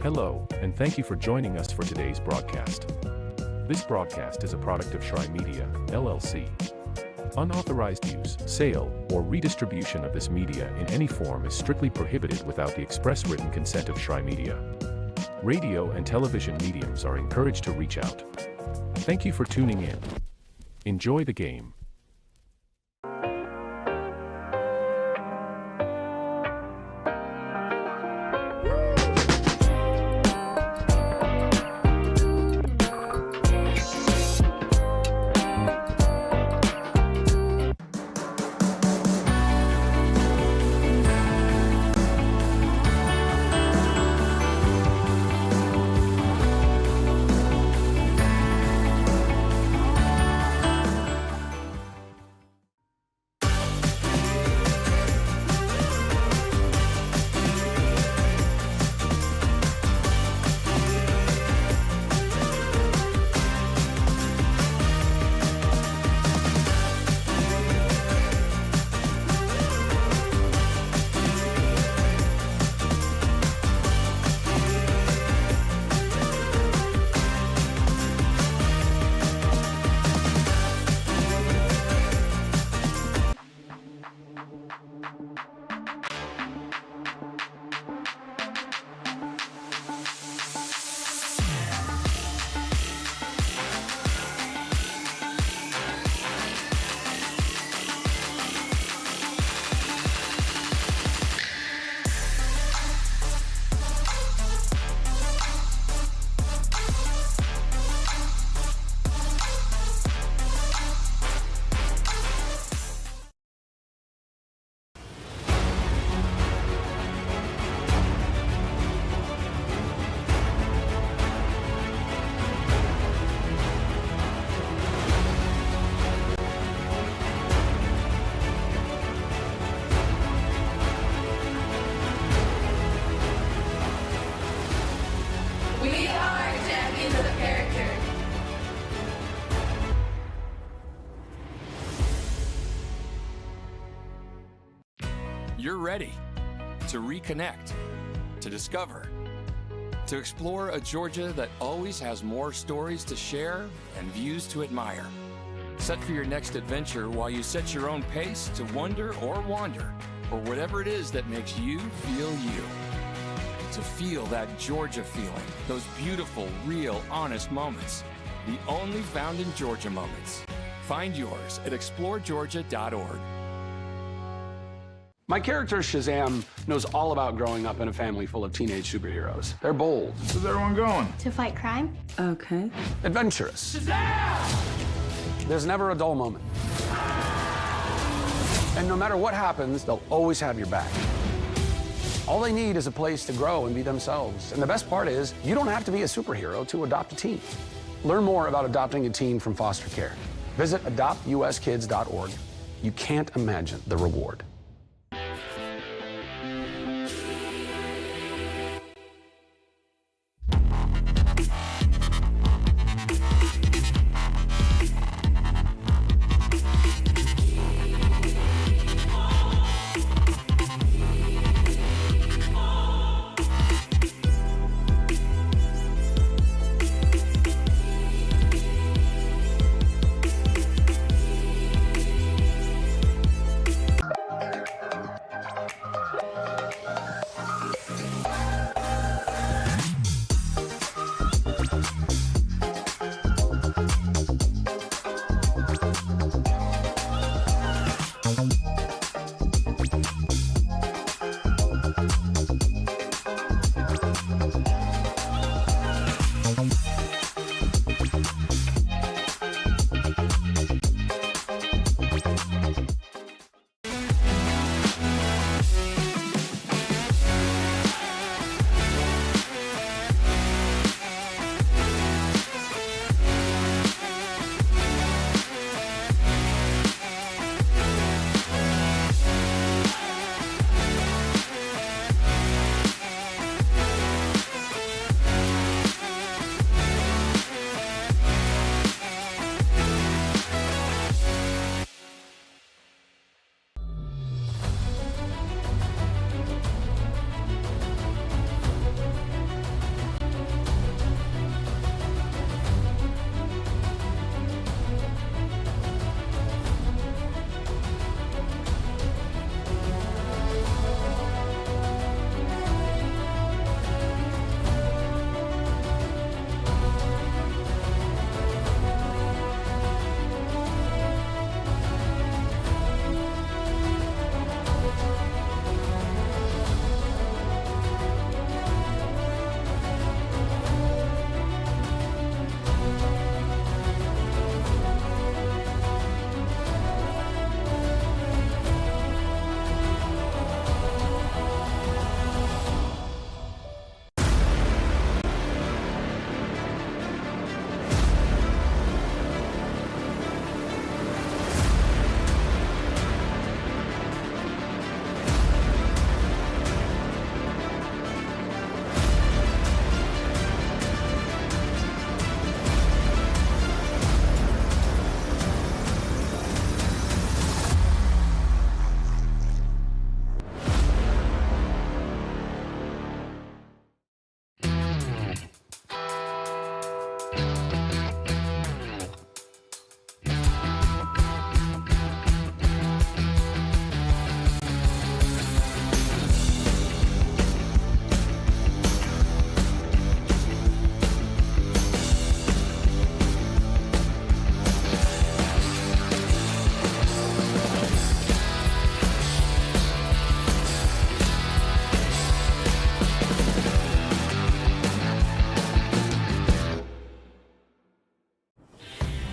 Hello, and thank you for joining us for today's broadcast. This broadcast is a product of Shry Media, LLC. Unauthorized use, sale, or redistribution of this media in any form is strictly prohibited without the express written consent of Shry Media. Radio and television mediums are encouraged to reach out. Thank you for tuning in. Enjoy the game. You're ready to reconnect, to discover, to explore a Georgia that always has more stories to share and views to admire. Set for your next adventure while you set your own pace to wonder or wander, or whatever it is that makes you feel you. To feel that Georgia feeling, those beautiful, real, honest moments. The only found in Georgia moments. Find yours at exploregeorgia.org. My character, Shazam, knows all about growing up in a family full of teenage superheroes. They're bold. Where's everyone going? To fight crime? Okay. Adventurous. Shazam! There's never a dull moment. And no matter what happens, they'll always have your back. All they need is a place to grow and be themselves. And the best part is, you don't have to be a superhero to adopt a teen. Learn more about adopting a teen from foster care. Visit adoptuskids.org. You can't imagine the reward.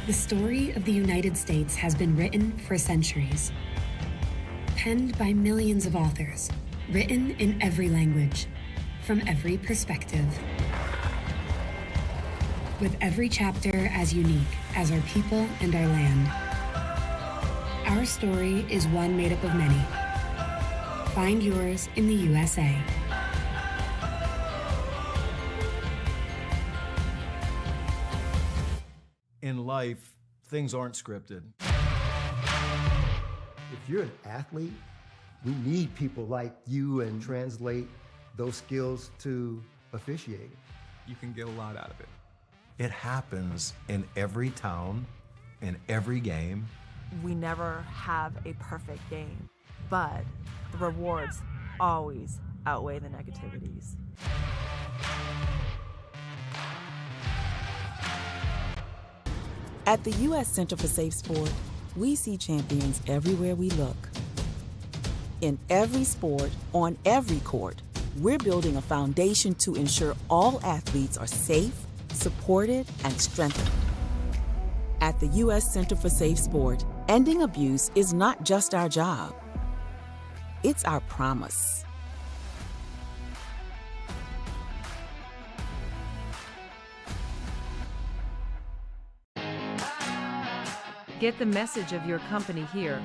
The story of the United States has been written for centuries. Penned by millions of authors, written in every language, from every perspective. With every chapter as unique as our people and our land. Our story is one made up of many. Find yours in the USA. In life, things aren't scripted. If you're an athlete, We need people like you and translate those skills to officiating. You can get a lot out of it. It happens in every town, in every game. We never have a perfect game, but the rewards always outweigh the negativities. At the U.S. Center for Safe Sport, we see champions everywhere we look. In every sport, on every court, we're building a foundation to ensure all athletes are safe, supported, and strengthened. At the U.S. Center for Safe Sport, ending abuse is not just our job, it's our promise. Get the message of your company here.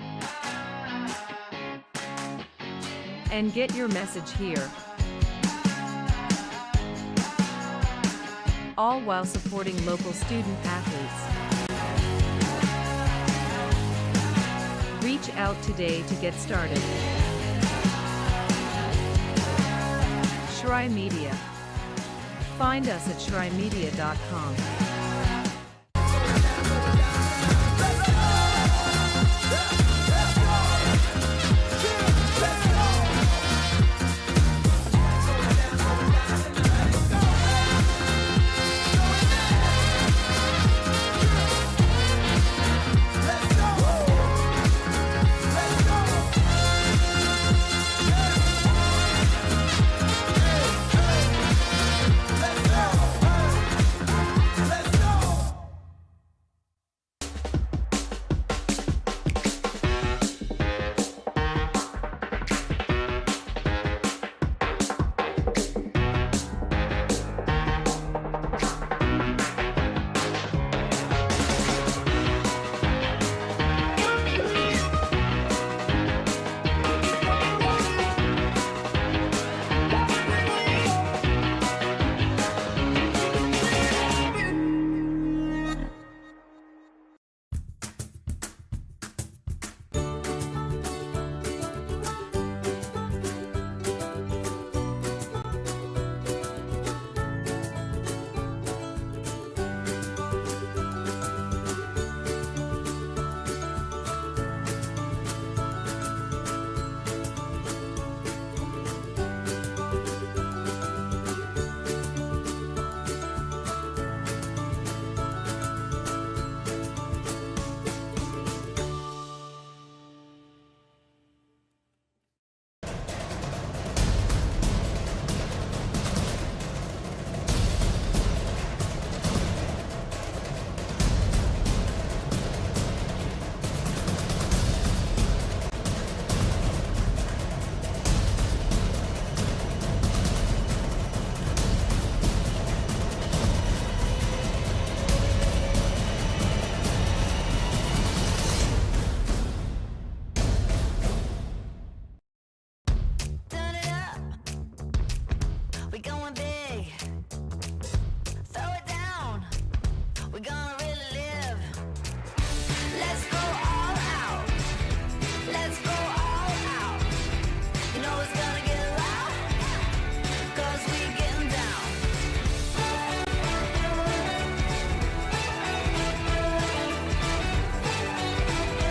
And get your message here. All while supporting local student athletes. Reach out today to get started. Shry Media. Find us at shrymedia.com.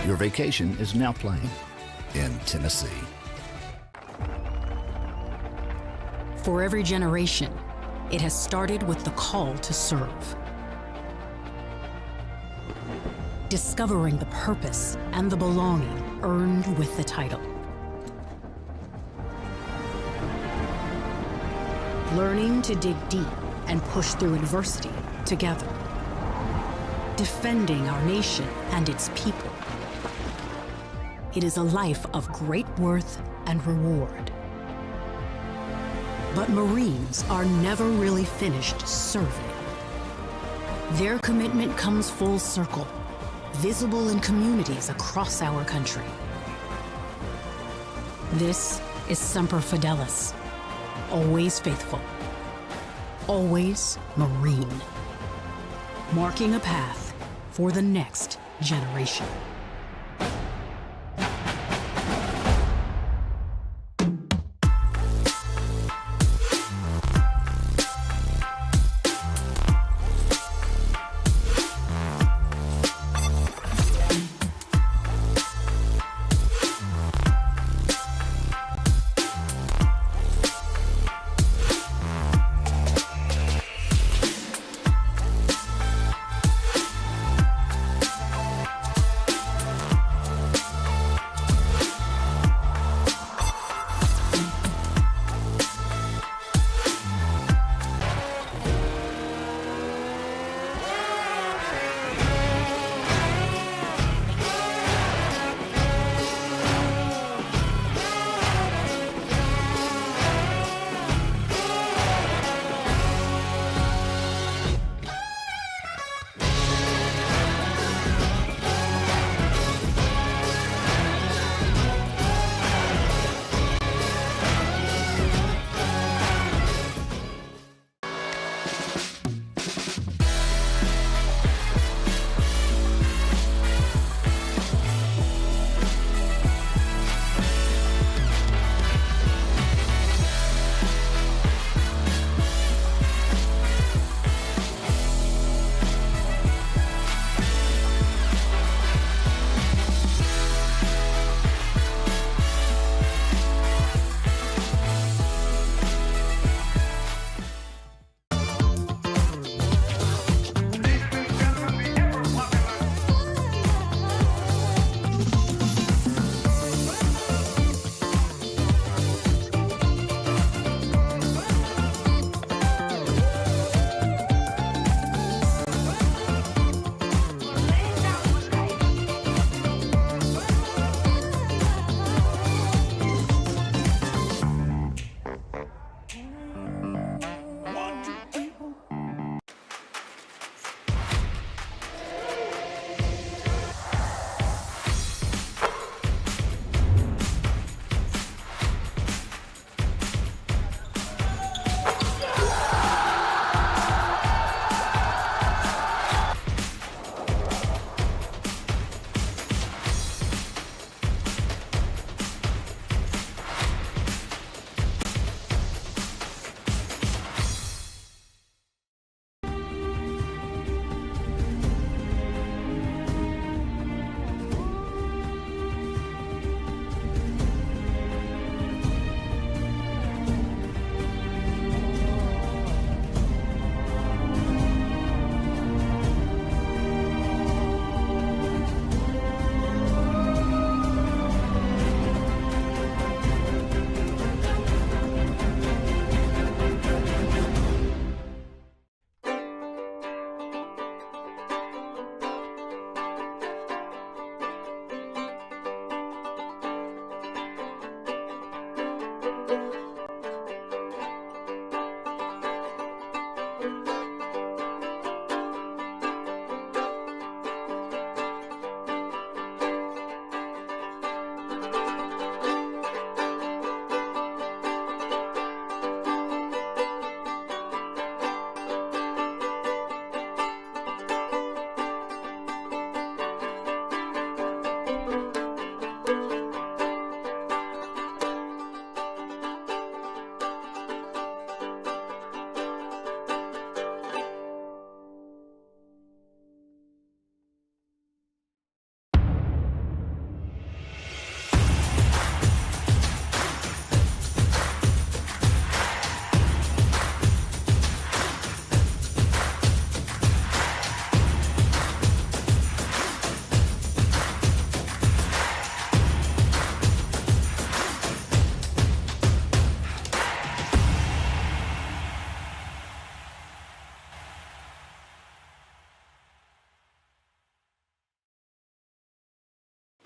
Your vacation is now playing in Tennessee. For every generation, it has started with the call to serve. Discovering the purpose and the belonging earned with the title. Learning to dig deep and push through adversity together. Defending our nation and its people. It is a life of great worth and reward. But Marines are never really finished serving. Their commitment comes full circle, visible in communities across our country. This is Semper Fidelis, always faithful, always Marine, marking a path for the next generation.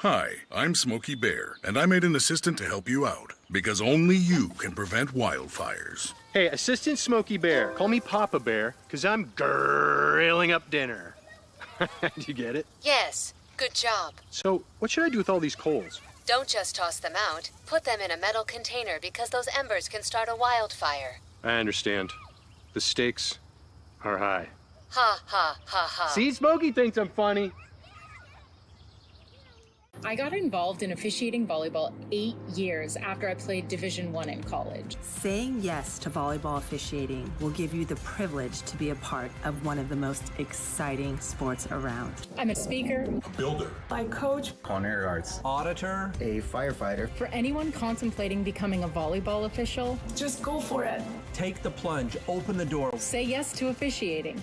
Hi, I'm Smokey Bear, and I made an assistant to help you out, because only you can prevent wildfires. Hey, Assistant Smokey Bear, call me Papa Bear, because I'm grilling up dinner. Do you get it? Yes, good job. So, what should I do with all these coals? Don't just toss them out. Put them in a metal container because those embers can start a wildfire. I understand. The stakes are high. Ha, ha, ha, ha. See, Smokey thinks I'm funny. I got involved in officiating volleyball 8 years after I played Division I in college. Saying yes to volleyball officiating will give you the privilege to be a part of one of the most exciting sports around. I'm a speaker, A builder. I coach. Culinary arts. Auditor. A firefighter. For anyone contemplating becoming a volleyball official, just go for it. Take the plunge. Open the door. Say yes to officiating.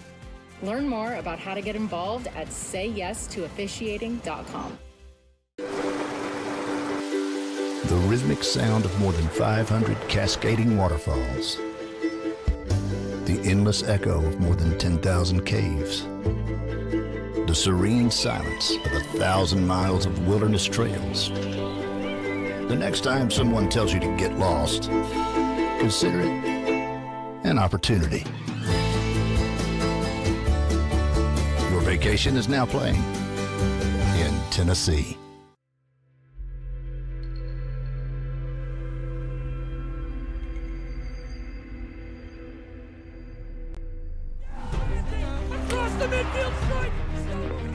Learn more about how to get involved at sayyestoofficiating.com. The rhythmic sound of more than 500 cascading waterfalls. The endless echo of more than 10,000 caves. The serene silence of 1,000 miles of wilderness trails. The next time someone tells you to get lost, consider it an opportunity. Your vacation is now playing in Tennessee.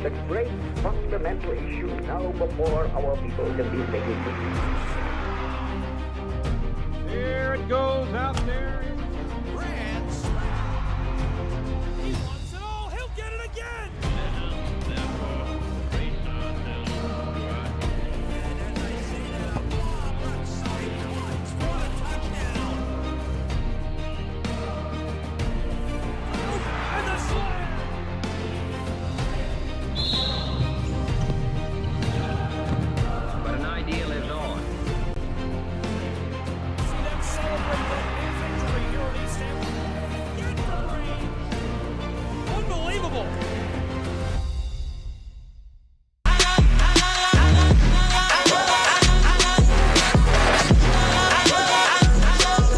The great fundamental issue now before our people can be making it. There it goes out there. He wants it all. He'll get it again. And the slam. But an idea lives on. See them celebrate that victory here at East Hampton. Get the ring. Unbelievable.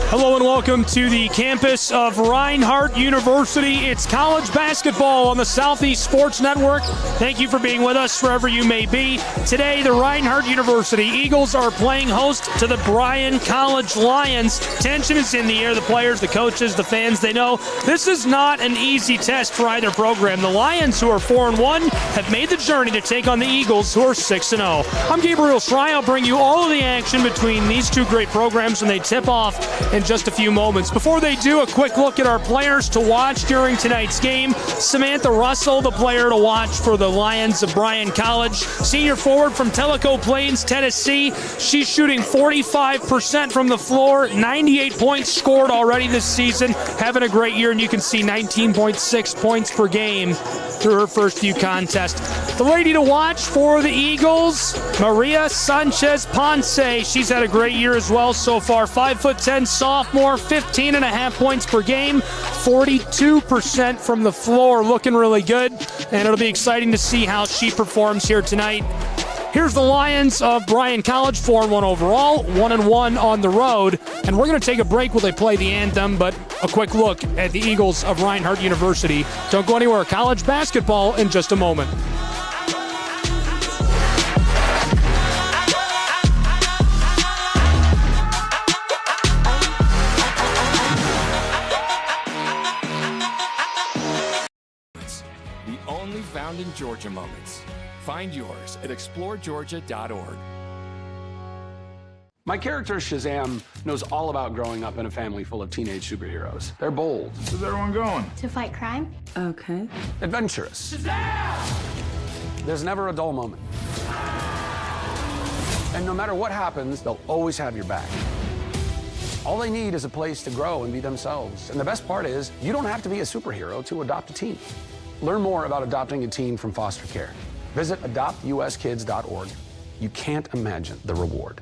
Hello and welcome to the campus of Reinhardt University. It's college basketball on the Southeast Sports Network. Thank you for being with us wherever you may be. Today, the Reinhardt University Eagles are playing host to the Bryan College Lions. Tension is in the air. The players, the coaches, the fans, they know this is not an easy test for either program. The Lions, who are 4-1, have made the journey to take on the Eagles, who are 6-0. I'm Gabriel Schrei. I'll bring you all of the action between these two great programs when they tip off in just a few moments. Before they do, a quick look at our players to watch during tonight's game. Samantha Russell, the player to watch for the Lions of Bryan College. Senior forward from Tellico Plains, Tennessee. She's shooting 45% from the floor, 98 points scored already this season. Having a great year, and you can see 19.6 points per game through her first few contests. The lady to watch for the Eagles, Maria Sanchez Ponce. She's had a great year as well so far. 5'10" sophomore, 15.5 points per game, 42% from the floor, looking really good. And it'll be exciting to see how she performs here tonight. Here's the Lions of Bryan College, 4-1 overall, 1-1 on the road. And we're going to take a break while they play the anthem, but a quick look at the Eagles of Reinhardt University. Don't go anywhere. College basketball in just a moment. The only found in Georgia moments. Find yours at exploregeorgia.org. My character, Shazam, knows all about growing up in a family full of teenage superheroes. They're bold. Where's everyone going? To fight crime? Okay. Adventurous. Shazam! There's never a dull moment. And no matter what happens, they'll always have your back. All they need is a place to grow and be themselves. And the best part is, you don't have to be a superhero to adopt a teen. Learn more about adopting a teen from foster care. Visit adoptuskids.org. You can't imagine the reward.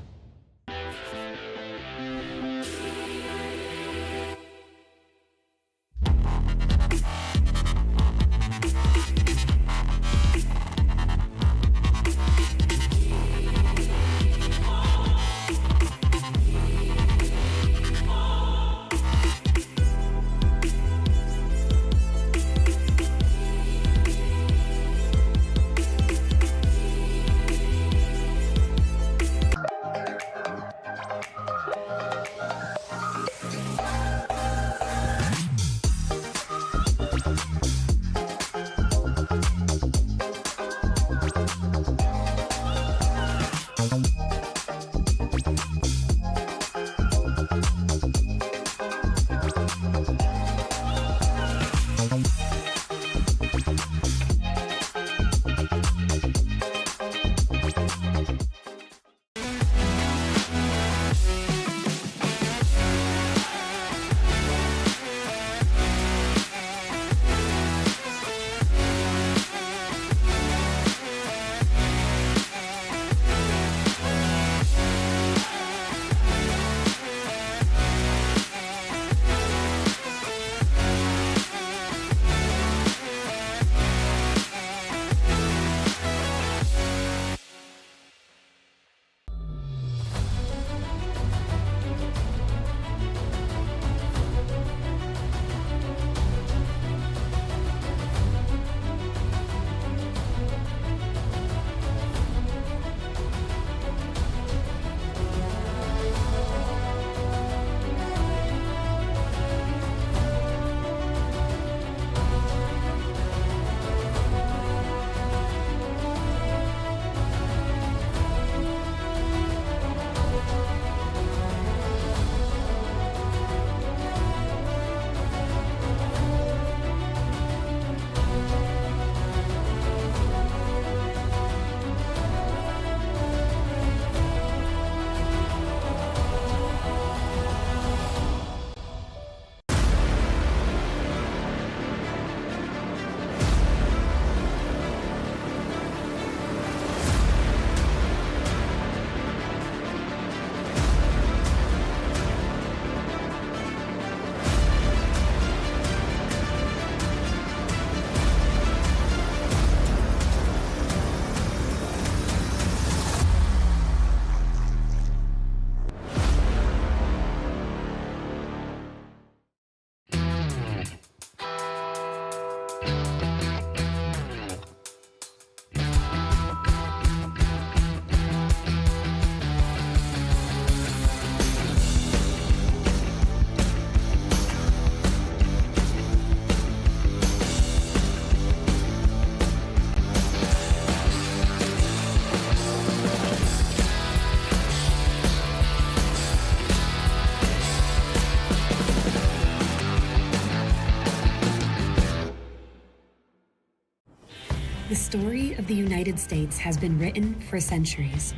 The story of the United States has been written for centuries.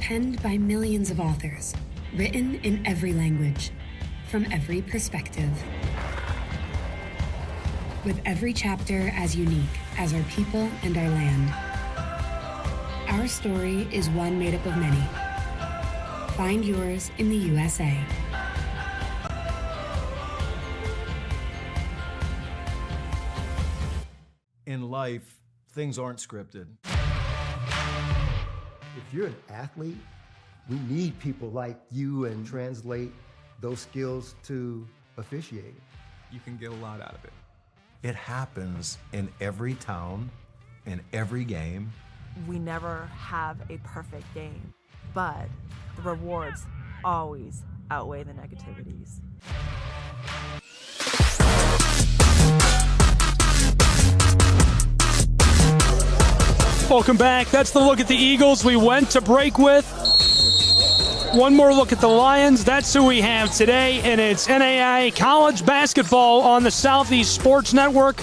Penned by millions of authors, written in every language, from every perspective. With every chapter as unique as our people and our land. Our story is one made up of many. Find yours in the USA. In life, things aren't scripted. If you're an athlete, we need people like you and translate those skills to officiating. You can get a lot out of it. It happens in every town, in every game. We never have a perfect game, but the rewards always outweigh the negativities. Welcome back. That's the look at the Eagles we went to break with. One more look at the Lions. That's who we have today, and it's NAIA college basketball on the Southeast Sports Network.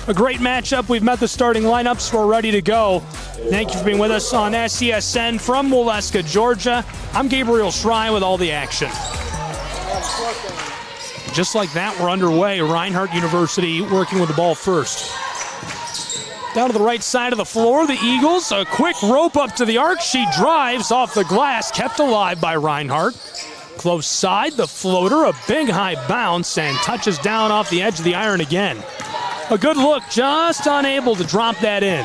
A great matchup. We've met the starting lineups. We're ready to go. Thank you for being with us on SESN from Waleska, Georgia. I'm Gabriel Schrei with all the action. Just like that, we're underway. Reinhardt University working with the ball first. Down to the right side of the floor, the Eagles, a quick rope up to the arc. She drives off the glass, kept alive by Reinhardt. Close side, the floater, a big high bounce, and touches down off the edge of the iron again. A good look, just unable to drop that in.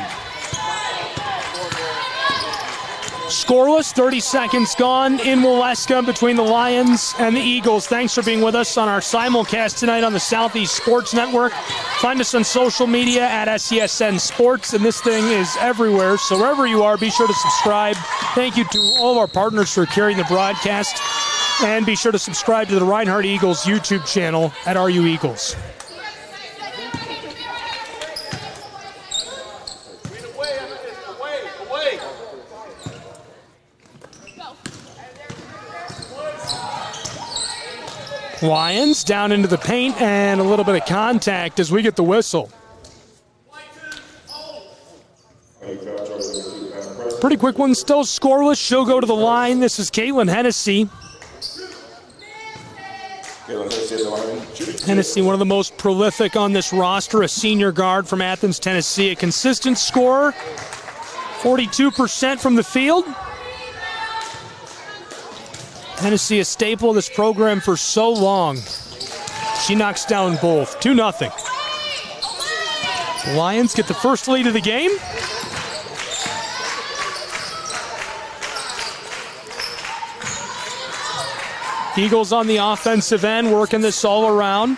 Scoreless, 30 seconds gone in Waleska between the Lions and the Eagles. Thanks for being with us on our simulcast tonight on the Southeast Sports Network. Find us on social media at SESN Sports, and this thing is everywhere. So wherever you are, be sure to subscribe. Thank you to all of our partners for carrying the broadcast. And be sure to subscribe to the Reinhardt Eagles YouTube channel at RU Eagles. Lions down into the paint and a little bit of contact as we get the whistle. Pretty quick one, still scoreless. She'll go to the line. This is Caitlin Hennessy. Hennessy, one of the most prolific on this roster, a senior guard from Athens, Tennessee. A consistent scorer, 42% from the field. Hennessy, a staple of this program for so long. She knocks down both, 2-0. The Lions get the first lead of the game. Eagles on the offensive end, working this all around.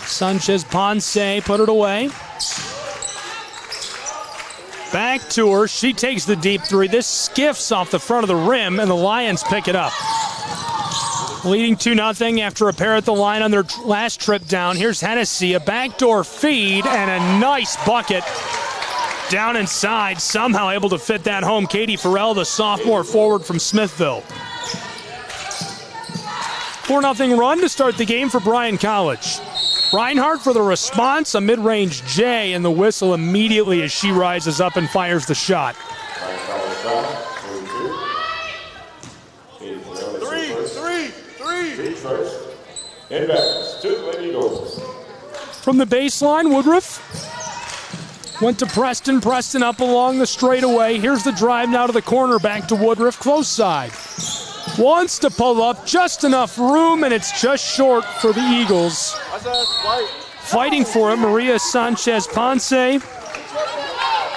Sanchez Ponce put it away. Back to her. She takes the deep three. This skiffs off the front of the rim, and the Lions pick it up. Leading 2-0 after a pair at the line on their last trip down. Here's Hennessy, a backdoor feed, and a nice bucket. Down inside, somehow able to fit that home. Katie Farrell, the sophomore forward from Smithville. 4-0 run to start the game for Bryan College. Reinhardt for the response, a mid-range J, and the whistle immediately as she rises up and fires the shot. From the baseline, Woodruff went to Preston. Preston up along the straightaway. Here's the drive now to the corner, back to Woodruff, close side. Wants to pull up, just enough room, and it's just short for the Eagles. Fighting for it, Maria Sanchez Ponce.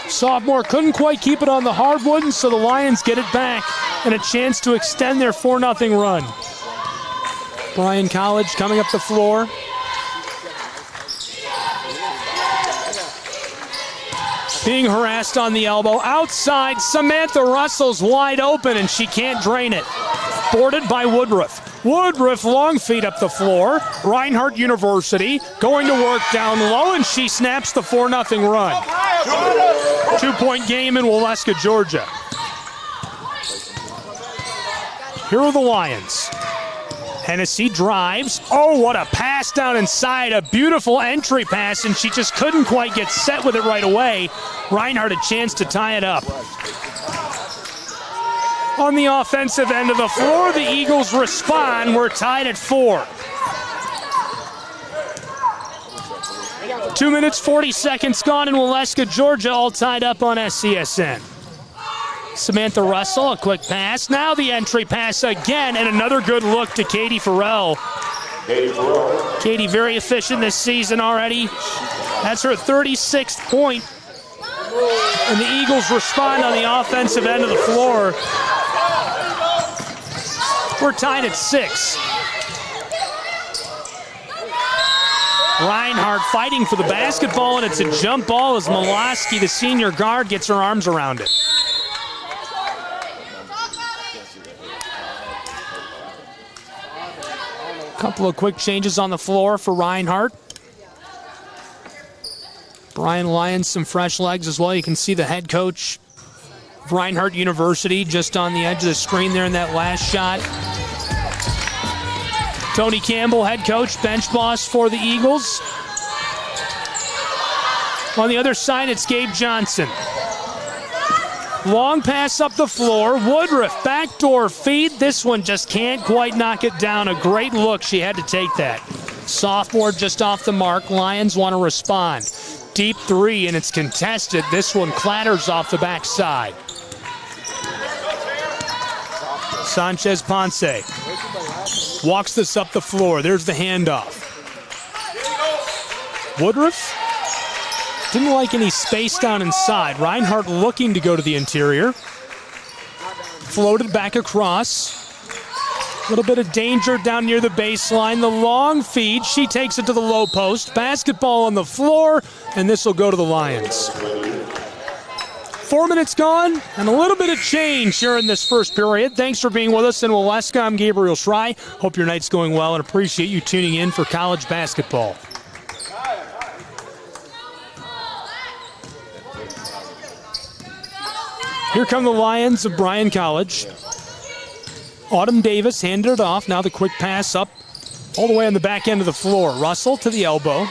Sophomore couldn't quite keep it on the hardwood, and so the Lions get it back and a chance to extend their 4-0 run. Bryan College coming up the floor. Being harassed on the elbow. Outside, Samantha Russell's wide open, and she can't drain it. Boarded by Woodruff. Woodruff, long feet up the floor. Reinhardt University going to work down low, and she snaps the 4-0 run. 2-point game in Waleska, Georgia. Here are the Lions. Hennessy drives. Oh, what a pass down inside. A beautiful entry pass, and she just couldn't quite get set with it right away. Reinhardt a chance to tie it up. On the offensive end of the floor, the Eagles respond. We're tied at 4. 2 minutes, 40 seconds gone in Waleska, Georgia, all tied up on SCSN. Samantha Russell, a quick pass. Now the entry pass again, and another good look to Katie Farrell. Katie very efficient this season already. That's her 36th point. And the Eagles respond on the offensive end of the floor. We're tied at 6. Reinhardt fighting for the basketball, and it's a jump ball as Moloski, the senior guard, gets her arms around it. Couple of quick changes on the floor for Reinhardt. Brian Lyons, some fresh legs as well. You can see the head coach of Reinhardt University just on the edge of the screen there in that last shot. Tony Campbell, head coach, bench boss for the Eagles. On the other side, it's Gabe Johnson. Long pass up the floor. Woodruff, backdoor feed. This one just can't quite knock it down. A great look. She had to take that. Sophomore just off the mark. Lions want to respond. Deep three, and it's contested. This one clatters off the backside. Sanchez Ponce walks this up the floor. There's the handoff. Woodruff didn't like any space down inside. Reinhardt looking to go to the interior. Floated back across. A little bit of danger down near the baseline. The long feed. She takes it to the low post. Basketball on the floor, and this will go to the Lions. 4 minutes gone, and a little bit of change here in this first period. Thanks for being with us in Waleska. I'm Gabriel Schrei. Hope your night's going well and appreciate you tuning in for college basketball. Here come the Lions of Bryan College. Autumn Davis handed it off. Now the quick pass up all the way on the back end of the floor. Russell to the elbow.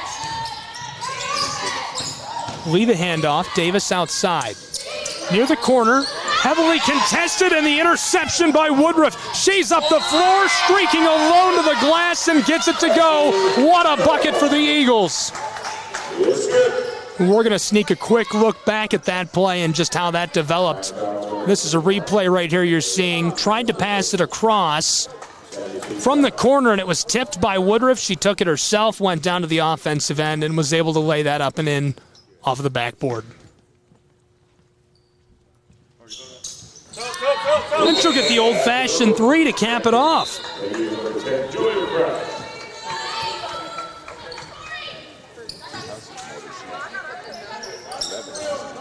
Lee the handoff. Davis outside. Near the corner. Heavily contested, and the interception by Woodruff. She's up the floor, streaking alone to the glass and gets it to go. What a bucket for the Eagles. We're going to sneak a quick look back at that play and just how that developed. This is a replay right here you're seeing. Tried to pass it across from the corner, and it was tipped by Woodruff. She took it herself, went down to the offensive end, and was able to lay that up and in off of the backboard. And she'll get the old-fashioned three to cap it off.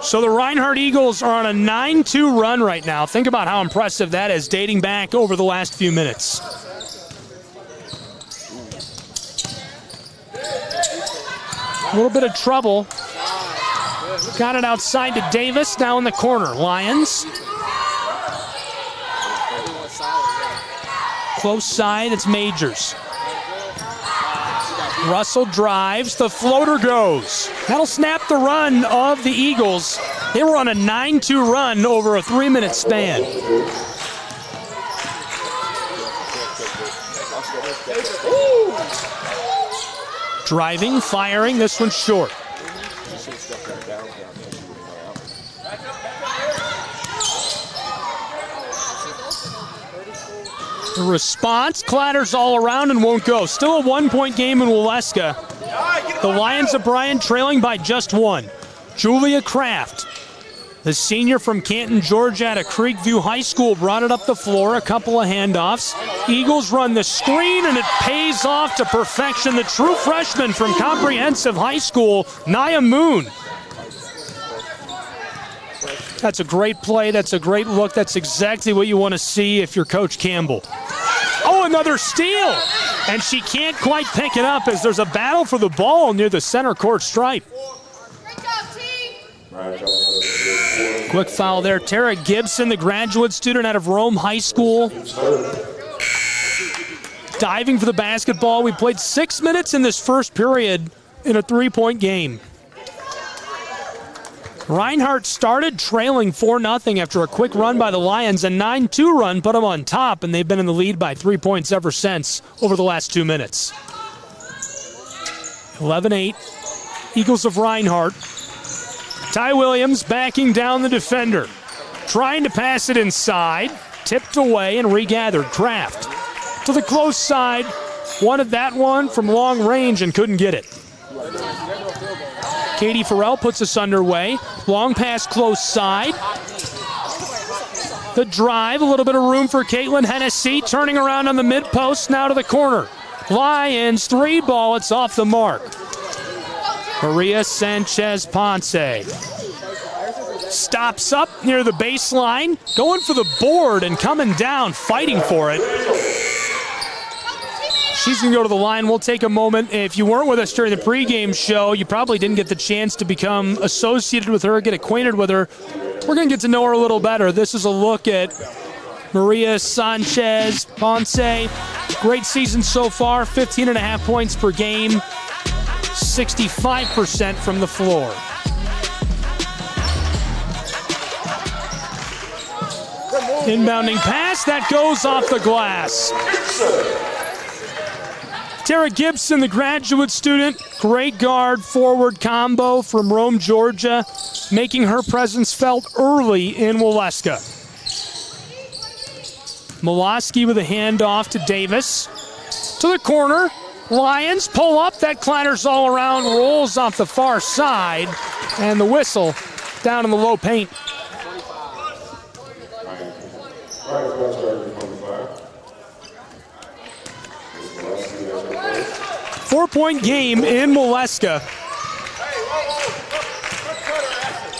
So the Reinhardt Eagles are on a 9-2 run right now. Think about how impressive that is, dating back over the last few minutes. A little bit of trouble. Got it outside to Davis, now in the corner. Lions. Close side, it's Majors. Russell drives, the floater goes. That'll snap the run of the Eagles. They were on a 9-2 run over a 3-minute span. Driving, firing, this one's short. The response clatters all around and won't go. Still a 1-point game in Waleska. The Lions of Bryan trailing by just one. Julia Kraft, the senior from Canton, Georgia, at Creekview High School, brought it up the floor. A couple of handoffs. Eagles run the screen, and it pays off to perfection. The true freshman from Comprehensive High School, Nia Moon. That's a great play. That's a great look. That's exactly what you want to see if you're Coach Campbell. Oh, another steal! And she can't quite pick it up as there's a battle for the ball near the center court stripe. Quick foul there. Tara Gibson, the graduate student out of Rome High School. Diving for the basketball. We played 6 minutes in this first period in a 3-point game. Reinhardt started trailing 4-0 after a quick run by the Lions. A 9-2 run put them on top, and they've been in the lead by 3 points ever since over the last 2 minutes. 11-8, Eagles of Reinhardt. Ty Williams backing down the defender. Trying to pass it inside. Tipped away and regathered. Kraft to the close side. Wanted that one from long range and couldn't get it. Katie Farrell puts us underway. Long pass close side. The drive, a little bit of room for Caitlin Hennessy. Turning around on the mid-post, now to the corner. Lions, 3 ball, it's off the mark. Maria Sanchez-Ponce stops up near the baseline. Going for the board and coming down, fighting for it. She's going to go to the line. We'll take a moment. If you weren't with us during the pregame show, you probably didn't get the chance to become associated with her, get acquainted with her. We're going to get to know her a little better. This is a look at Maria Sanchez-Ponce. Great season so far, 15.5 points per game, 65% from the floor. Inbounding pass, that goes off the glass. Tara Gibson, the graduate student, great guard forward combo from Rome, Georgia, making her presence felt early in Waleska. Molosky with a handoff to Davis. To the corner. Lions pull up. That clatters all around, rolls off the far side, and the whistle down in the low paint. Four-point game in Waleska.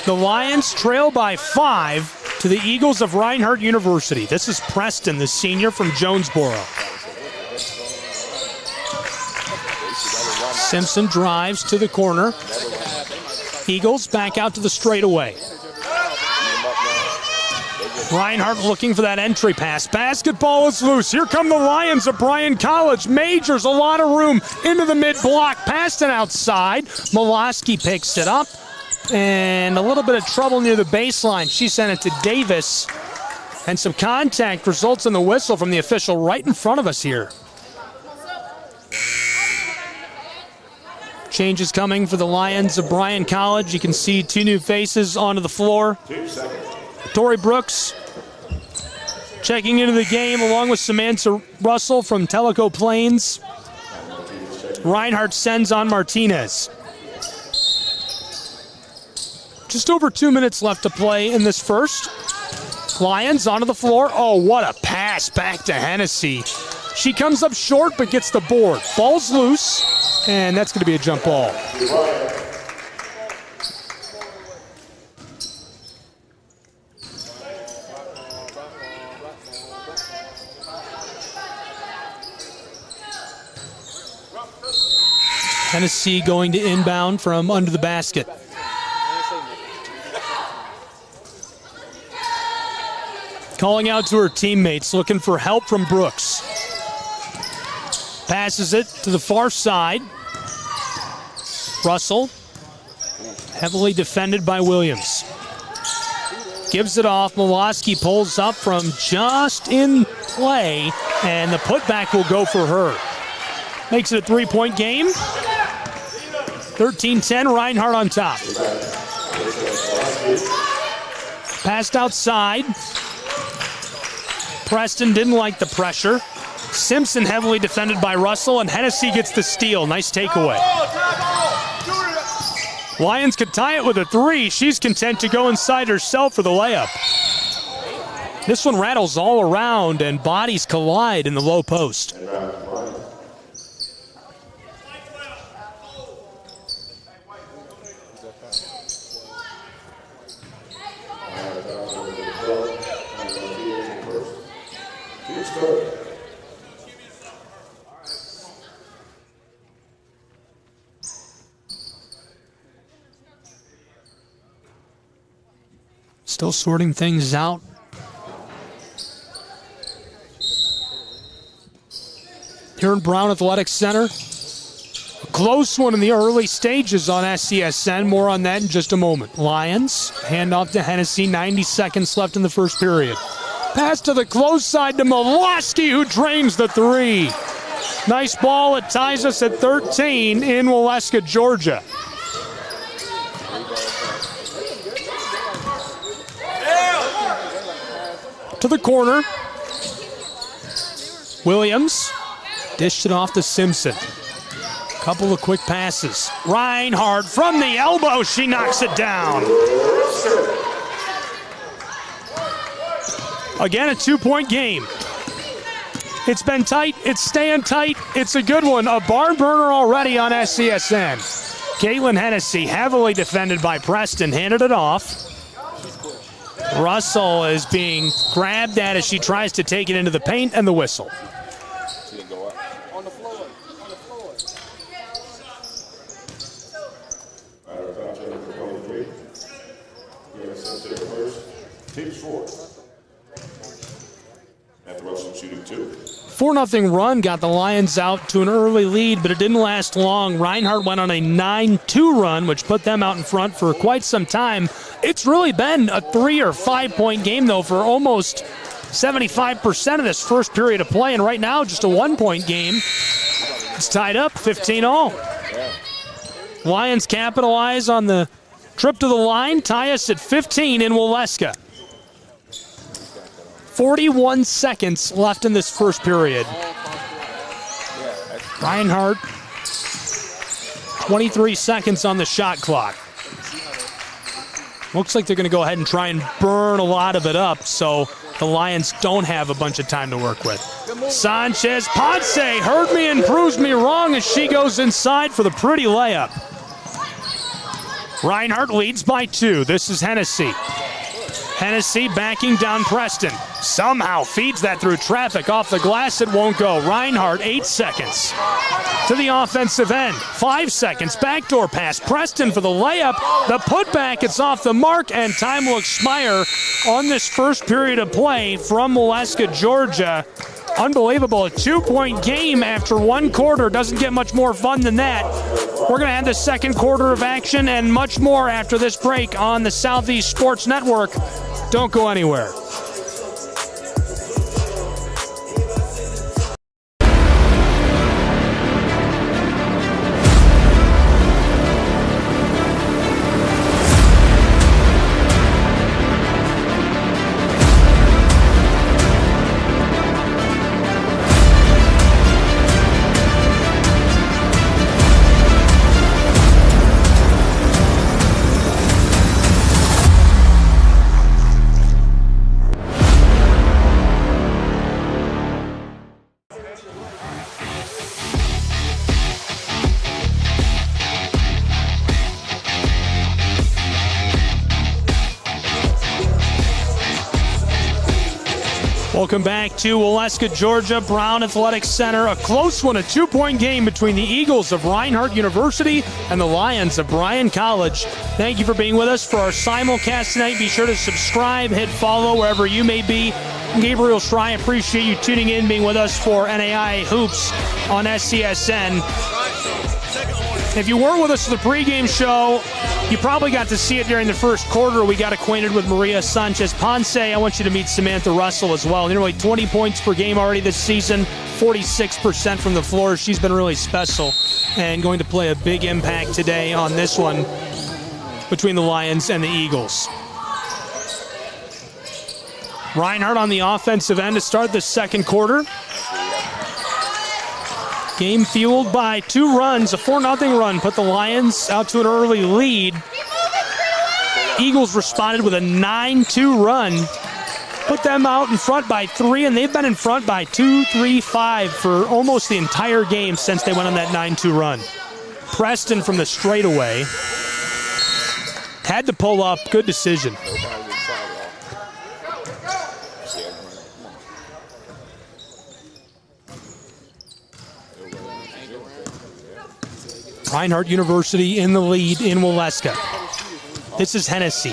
The Lions trail by 5 to the Eagles of Reinhardt University. This is Preston, the senior from Jonesboro. Simpson drives to the corner. Eagles back out to the straightaway. Reinhardt looking for that entry pass. Basketball is loose. Here come the Lions of Bryan College. Majors a lot of room into the mid-block. Passed it outside. Molosky picks it up. And a little bit of trouble near the baseline. She sent it to Davis. And some contact results in the whistle from the official right in front of us here. Changes coming for the Lions of Bryan College. You can see 2 new faces onto the floor. Tori Brooks checking into the game along with Samantha Russell from Tellico Plains. Reinhardt sends on Martinez. Just over 2 minutes left to play in this first. Lions onto the floor. Oh, what a pass back to Hennessy. She comes up short but gets the board. Ball's loose, and that's going to be a jump ball. Hennessy going to inbound from under the basket. Calling out to her teammates, looking for help from Brooks. Passes it to the far side. Russell, heavily defended by Williams. Gives it off. Molosky pulls up from just in play, and the putback will go for her. Makes it a 3-point game. 13-10, Reinhardt on top. Passed outside. Preston didn't like the pressure. Simpson heavily defended by Russell, and Hennessy gets the steal. Nice takeaway. Lions could tie it with a 3. She's content to go inside herself for the layup. This one rattles all around, and bodies collide in the low post. Still sorting things out. Here in Brown Athletic Center. A close one in the early stages on SCSN. More on that in just a moment. Lions, handoff to Hennessy. 90 seconds left in the first period. Pass to the close side to Molosky, who drains the 3. Nice ball. It ties us at 13 in Waleska, Georgia. To the corner. Williams dished it off to Simpson. Couple of quick passes. Reinhardt from the elbow. She knocks it down. Again, a 2-point game. It's been tight. It's staying tight. It's a good one. A barn burner already on SCSN. Caitlin Hennessy, heavily defended by Preston, handed it off. Russell is being grabbed at as she tries to take it into the paint, and the whistle. At the Russell shooting 2. 4-0 run got the Lions out to an early lead, but it didn't last long. Reinhardt went on a 9-2 run, which put them out in front for quite some time. It's really been a 3 or 5 point game, though, for almost 75% of this first period of play, and right now just a 1-point game. It's tied up 15-all. Lions capitalize on the trip to the line, tie us at 15 in Waleska. 41 seconds left in this first period. Reinhardt, 23 seconds on the shot clock. Looks like they're going to go ahead and try and burn a lot of it up, so the Lions don't have a bunch of time to work with. Sanchez Ponce heard me and proves me wrong as she goes inside for the pretty layup. Reinhardt leads by 2. This is Hennessy. Hennessy backing down Preston. somehow feeds that through traffic. Off the glass, it won't go. Reinhardt, 8 seconds. To the offensive end, 5 seconds. Backdoor pass. Preston for the layup. The putback, it's off the mark, and time will expire on this first period of play from Waleska, Georgia. Unbelievable. A 2-point game after 1 quarter. Doesn't get much more fun than that. We're going to have the second quarter of action and much more after this break on the Southeast Sports Network. Don't go anywhere. Welcome back to Waleska, Georgia, Brown Athletic Center. A close one, a 2-point game between the Eagles of Reinhardt University and the Lions of Bryan College. Thank you for being with us for our simulcast tonight. Be sure to subscribe, hit follow wherever you may be. Gabriel Schrei, appreciate you tuning in, being with us for NAI Hoops on SCSN. If you weren't with us for the pregame show, you probably got to see it during the first quarter. We got acquainted with Maria Sanchez-Ponce. I want you to meet Samantha Russell as well. Nearly 20 points per game already this season, 46% from the floor. She's been really special and going to play a big impact today on this one between the Lions and the Eagles. Reinhardt on the offensive end to start the second quarter. Game fueled by 2 runs, a 4-0 run put the Lions out to an early lead. Eagles responded with a 9-2 run, put them out in front by 3, and they've been in front by 2, 3, 5 for almost the entire game since they went on that 9-2 run. Preston from the straightaway. Had to pull up, good decision. Reinhardt University in the lead in Waleska. This is Hennessy.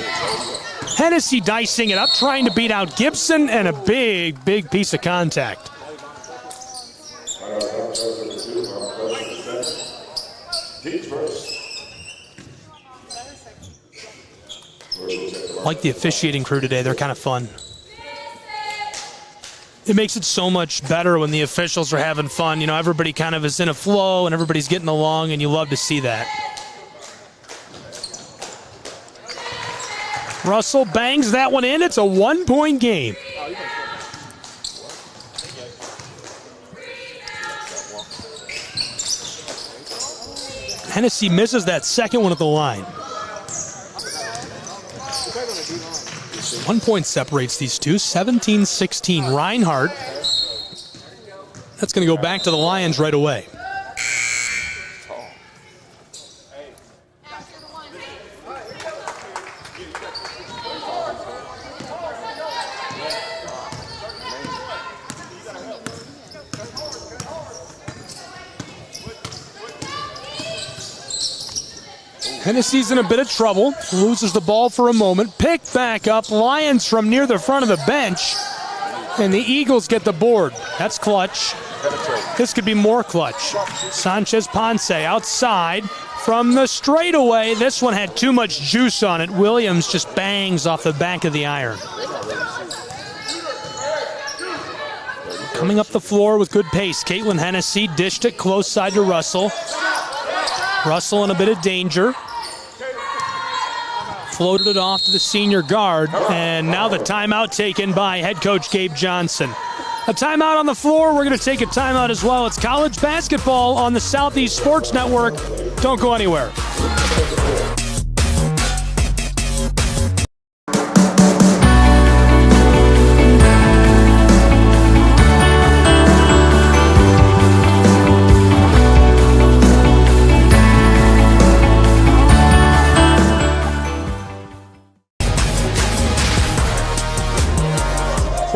Hennessy dicing it up, trying to beat out Gibson, and a big, big piece of contact. Like the officiating crew today, they're kind of fun. It makes it so much better when the officials are having fun. You know, everybody kind of is in a flow and everybody's getting along, and you love to see that. Russell bangs that one in. It's a 1-point game. Hennessy misses that second one at the line. 1 point separates these two, 17-16. Reinhardt, that's going to go back to the Lions right away. Hennessy's in a bit of trouble, loses the ball for a moment, picked back up, Lions from near the front of the bench, and the Eagles get the board. That's clutch. This could be more clutch. Sanchez-Ponce outside from the straightaway. This one had too much juice on it. Williams just bangs off the back of the iron. Coming up the floor with good pace, Caitlin Hennessy dished it close side to Russell. Russell in a bit of danger. Floated it off to the senior guard, and now the timeout taken by head coach Gabe Johnson. A timeout on the floor. We're going to take a timeout as well. It's college basketball on the Southeast Sports Network. Don't go anywhere.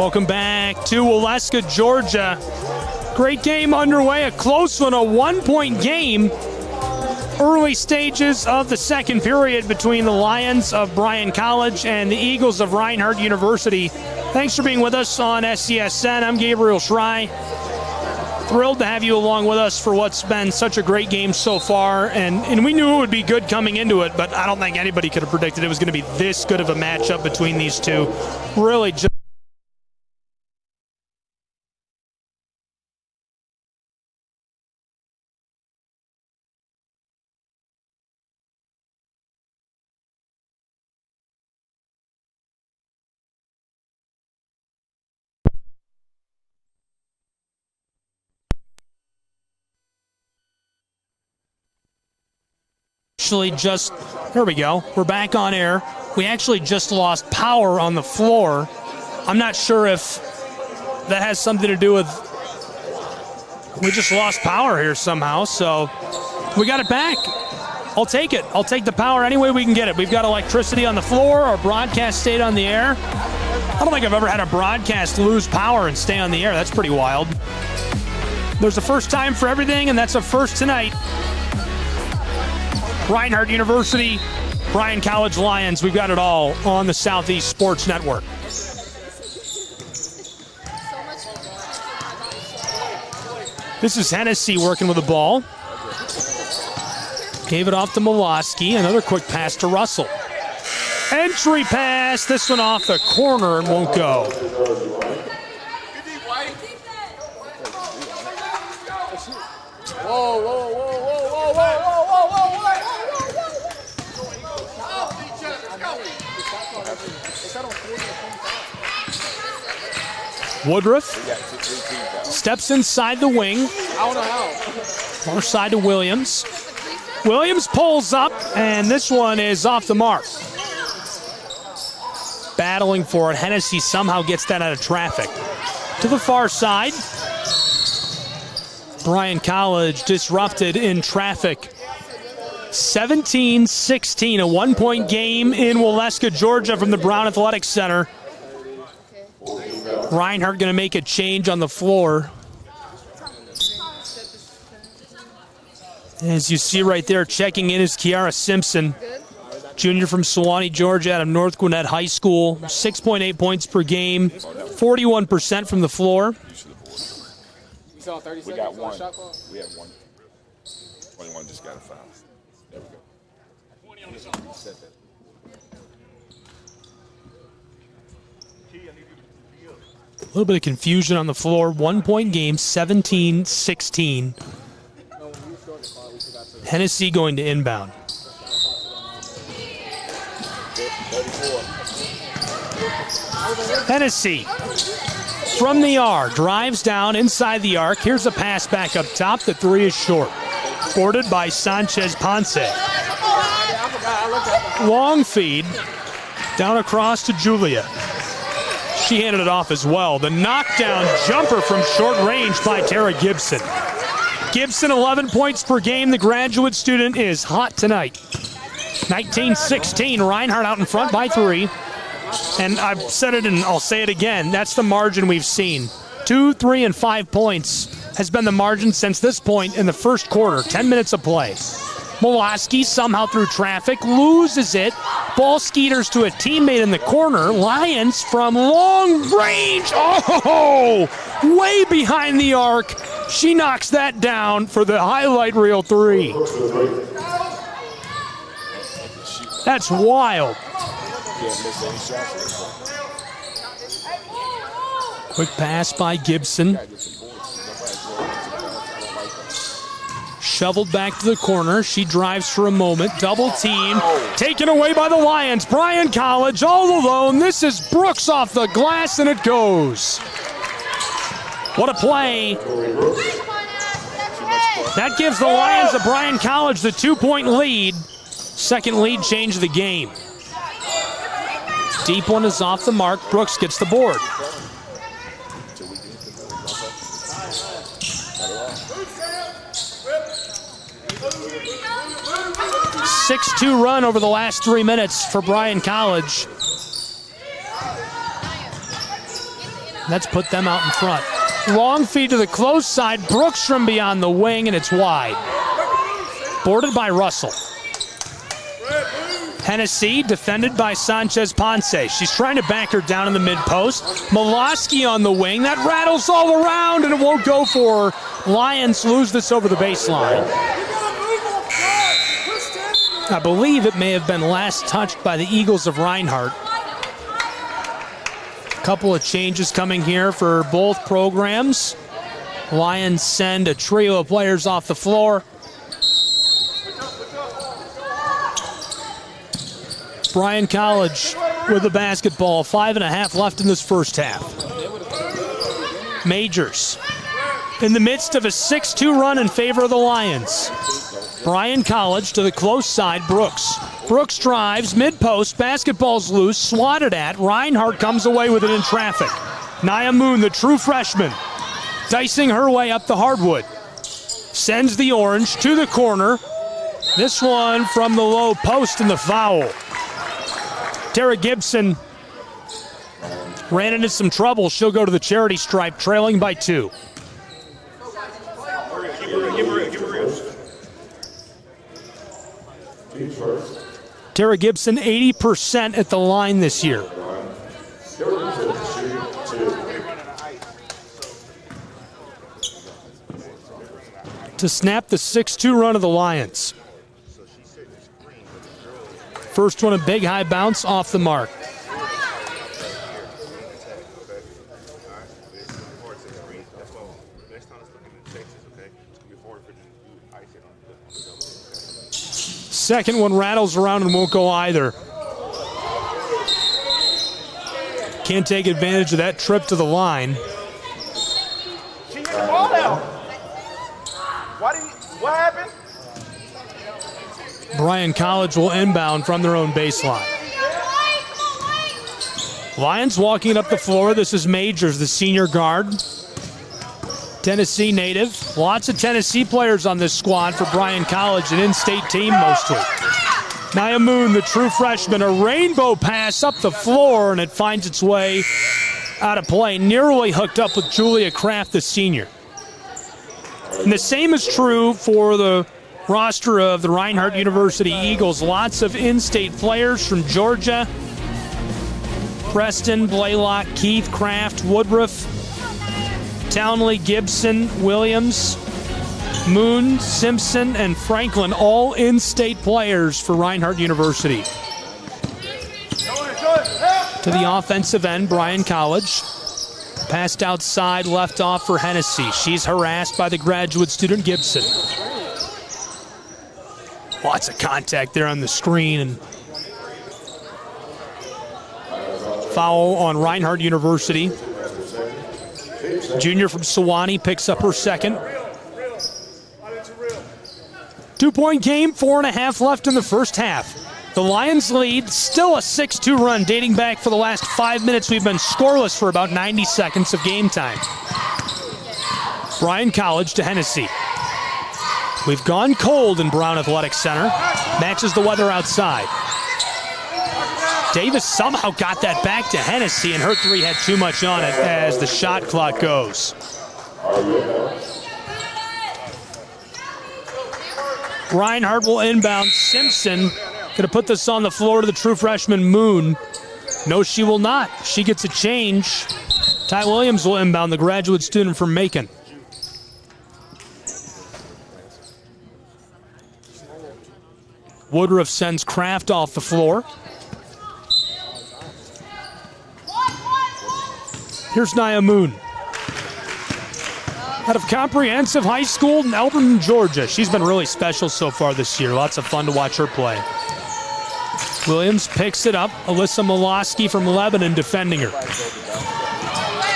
Welcome back to Waleska, Georgia. Great game underway, a close one, a 1-point game. Early stages of the second period between the Lions of Bryan College and the Eagles of Reinhardt University. Thanks for being with us on SCSN. I'm Gabriel Schrei. Thrilled to have you along with us for what's been such a great game so far. And we knew it would be good coming into it, but I don't think anybody could have predicted it was going to be this good of a matchup between these two. Really just there we go. We're back on air. We actually just lost power on the floor. I'm not sure if that has something to do with we just lost power here somehow, so we got it back. I'll take it. I'll take the power any way we can get it. We've got electricity on the floor. Our broadcast stayed on the air. I don't think I've ever had a broadcast lose power and stay on the air. That's pretty wild. There's a first time for everything, and that's a first tonight. Reinhardt University, Bryan College Lions. We've got it all on the Southeast Sports Network. This is Hennessy working with the ball. Gave it off to Miloski. Another quick pass to Russell. Entry pass. This one off the corner and won't go. Whoa, whoa, whoa, whoa, whoa, whoa, whoa, whoa, whoa, whoa. Woodruff steps inside the wing. Far side to Williams. Williams pulls up, and this one is off the mark. Battling for it. Hennessy somehow gets that out of traffic. To the far side. Bryan College disrupted in traffic. 17-16, a 1-point game in Waleska, Georgia from the Brown Athletics Center. Reinhardt going to make a change on the floor. As you see right there, checking in is Kiara Simpson, junior from Sewanee, Georgia, out of North Gwinnett High School. 6.8 points per game, 41% from the floor. We got one. We have one. 21 just got a foul. There we go. 20 on the shot. A little bit of confusion on the floor. 1-point game, 17-16. Hennessy going to inbound. Hennessy from the arc, drives down inside the arc. Here's a pass back up top. The three is short. Boarded by Sanchez Ponce. Long feed down across to Julia. She handed it off as well. The knockdown jumper from short range by Tara Gibson. Gibson, 11 points per game. The graduate student is hot tonight. 19-16, Reinhardt out in front by 3. And I've said it and I'll say it again. That's the margin we've seen. 2, 3, and 5 points has been the margin since this point in the first quarter. 10 minutes of play. Miloski somehow through traffic, loses it. Ball skeeters to a teammate in the corner. Lions from long range. Oh, way behind the arc. She knocks that down for the highlight reel 3. That's wild. Quick pass by Gibson. Shoveled back to the corner. She drives for a moment. Double team. Taken away by the Lions. Bryan College all alone. This is Brooks off the glass, and it goes. What a play. That gives the Lions of Bryan College the 2-point lead. Second lead change of the game. Deep one is off the mark. Brooks gets the board. 6-2 run over the last 3 minutes for Bryan College. That's put them out in front. Long feed to the close side. Brooks from beyond the wing, and it's wide. Boarded by Russell. Hennessy defended by Sanchez Ponce. She's trying to back her down in the mid-post. Milosky on the wing. That rattles all around, and it won't go for her. Lions lose this over the baseline. I believe it may have been last touched by the Eagles of Reinhardt. A couple of changes coming here for both programs. Lions send a trio of players off the floor. Bryan College with the basketball. 5.5 left in this first half. Majors in the midst of a 6-2 run in favor of the Lions. Bryan College to the close side. Brooks. Brooks drives, mid-post, basketball's loose, swatted at. Reinhardt comes away with it in traffic. Nia Moon, the true freshman, dicing her way up the hardwood. Sends the orange to the corner. This one from the low post and the foul. Tara Gibson ran into some trouble. She'll go to the charity stripe, trailing by 2. Tara Gibson, 80% at the line this year. To snap the 6-2 run of the Lions. First one, a big high bounce off the mark. Second one rattles around and won't go either. Can't take advantage of that trip to the line. What happened? Bryan College will inbound from their own baseline. Lions walking up the floor. This is Majors, the senior guard. Tennessee native. Lots of Tennessee players on this squad for Bryan College, an in-state team mostly. Nia Moon, the true freshman, a rainbow pass up the floor, and it finds its way out of play. Nearly hooked up with Julia Kraft, the senior. And the same is true for the roster of the Reinhardt University Eagles. Lots of in-state players from Georgia. Preston, Blaylock, Keith, Kraft, Woodruff, Townley, Gibson, Williams, Moon, Simpson, and Franklin, all in-state players for Reinhardt University. To the offensive end, Bryan College. Passed outside, left off for Hennessy. She's harassed by the graduate student Gibson. Lots of contact there on the screen. And foul on Reinhardt University. Junior from Sewanee picks up her second. 2-point game, 4.5 left in the first half. The Lions lead, still a 6-2 run dating back for the last 5 minutes. We've been scoreless for about 90 seconds of game time. Bryan College to Hennessy. We've gone cold in Brown Athletic Center. Matches the weather outside. Davis somehow got that back to Hennessy, and her three had too much on it as the shot clock goes. Reinhardt will inbound. Simpson going to put this on the floor to the true freshman Moon. No, she will not. She gets a change. Ty Williams will inbound, the graduate student from Macon. Woodruff sends Kraft off the floor. Here's Nia Moon. Out of Comprehensive High School in Elberton, Georgia. She's been really special so far this year. Lots of fun to watch her play. Williams picks it up. Alyssa Milosky from Lebanon defending her.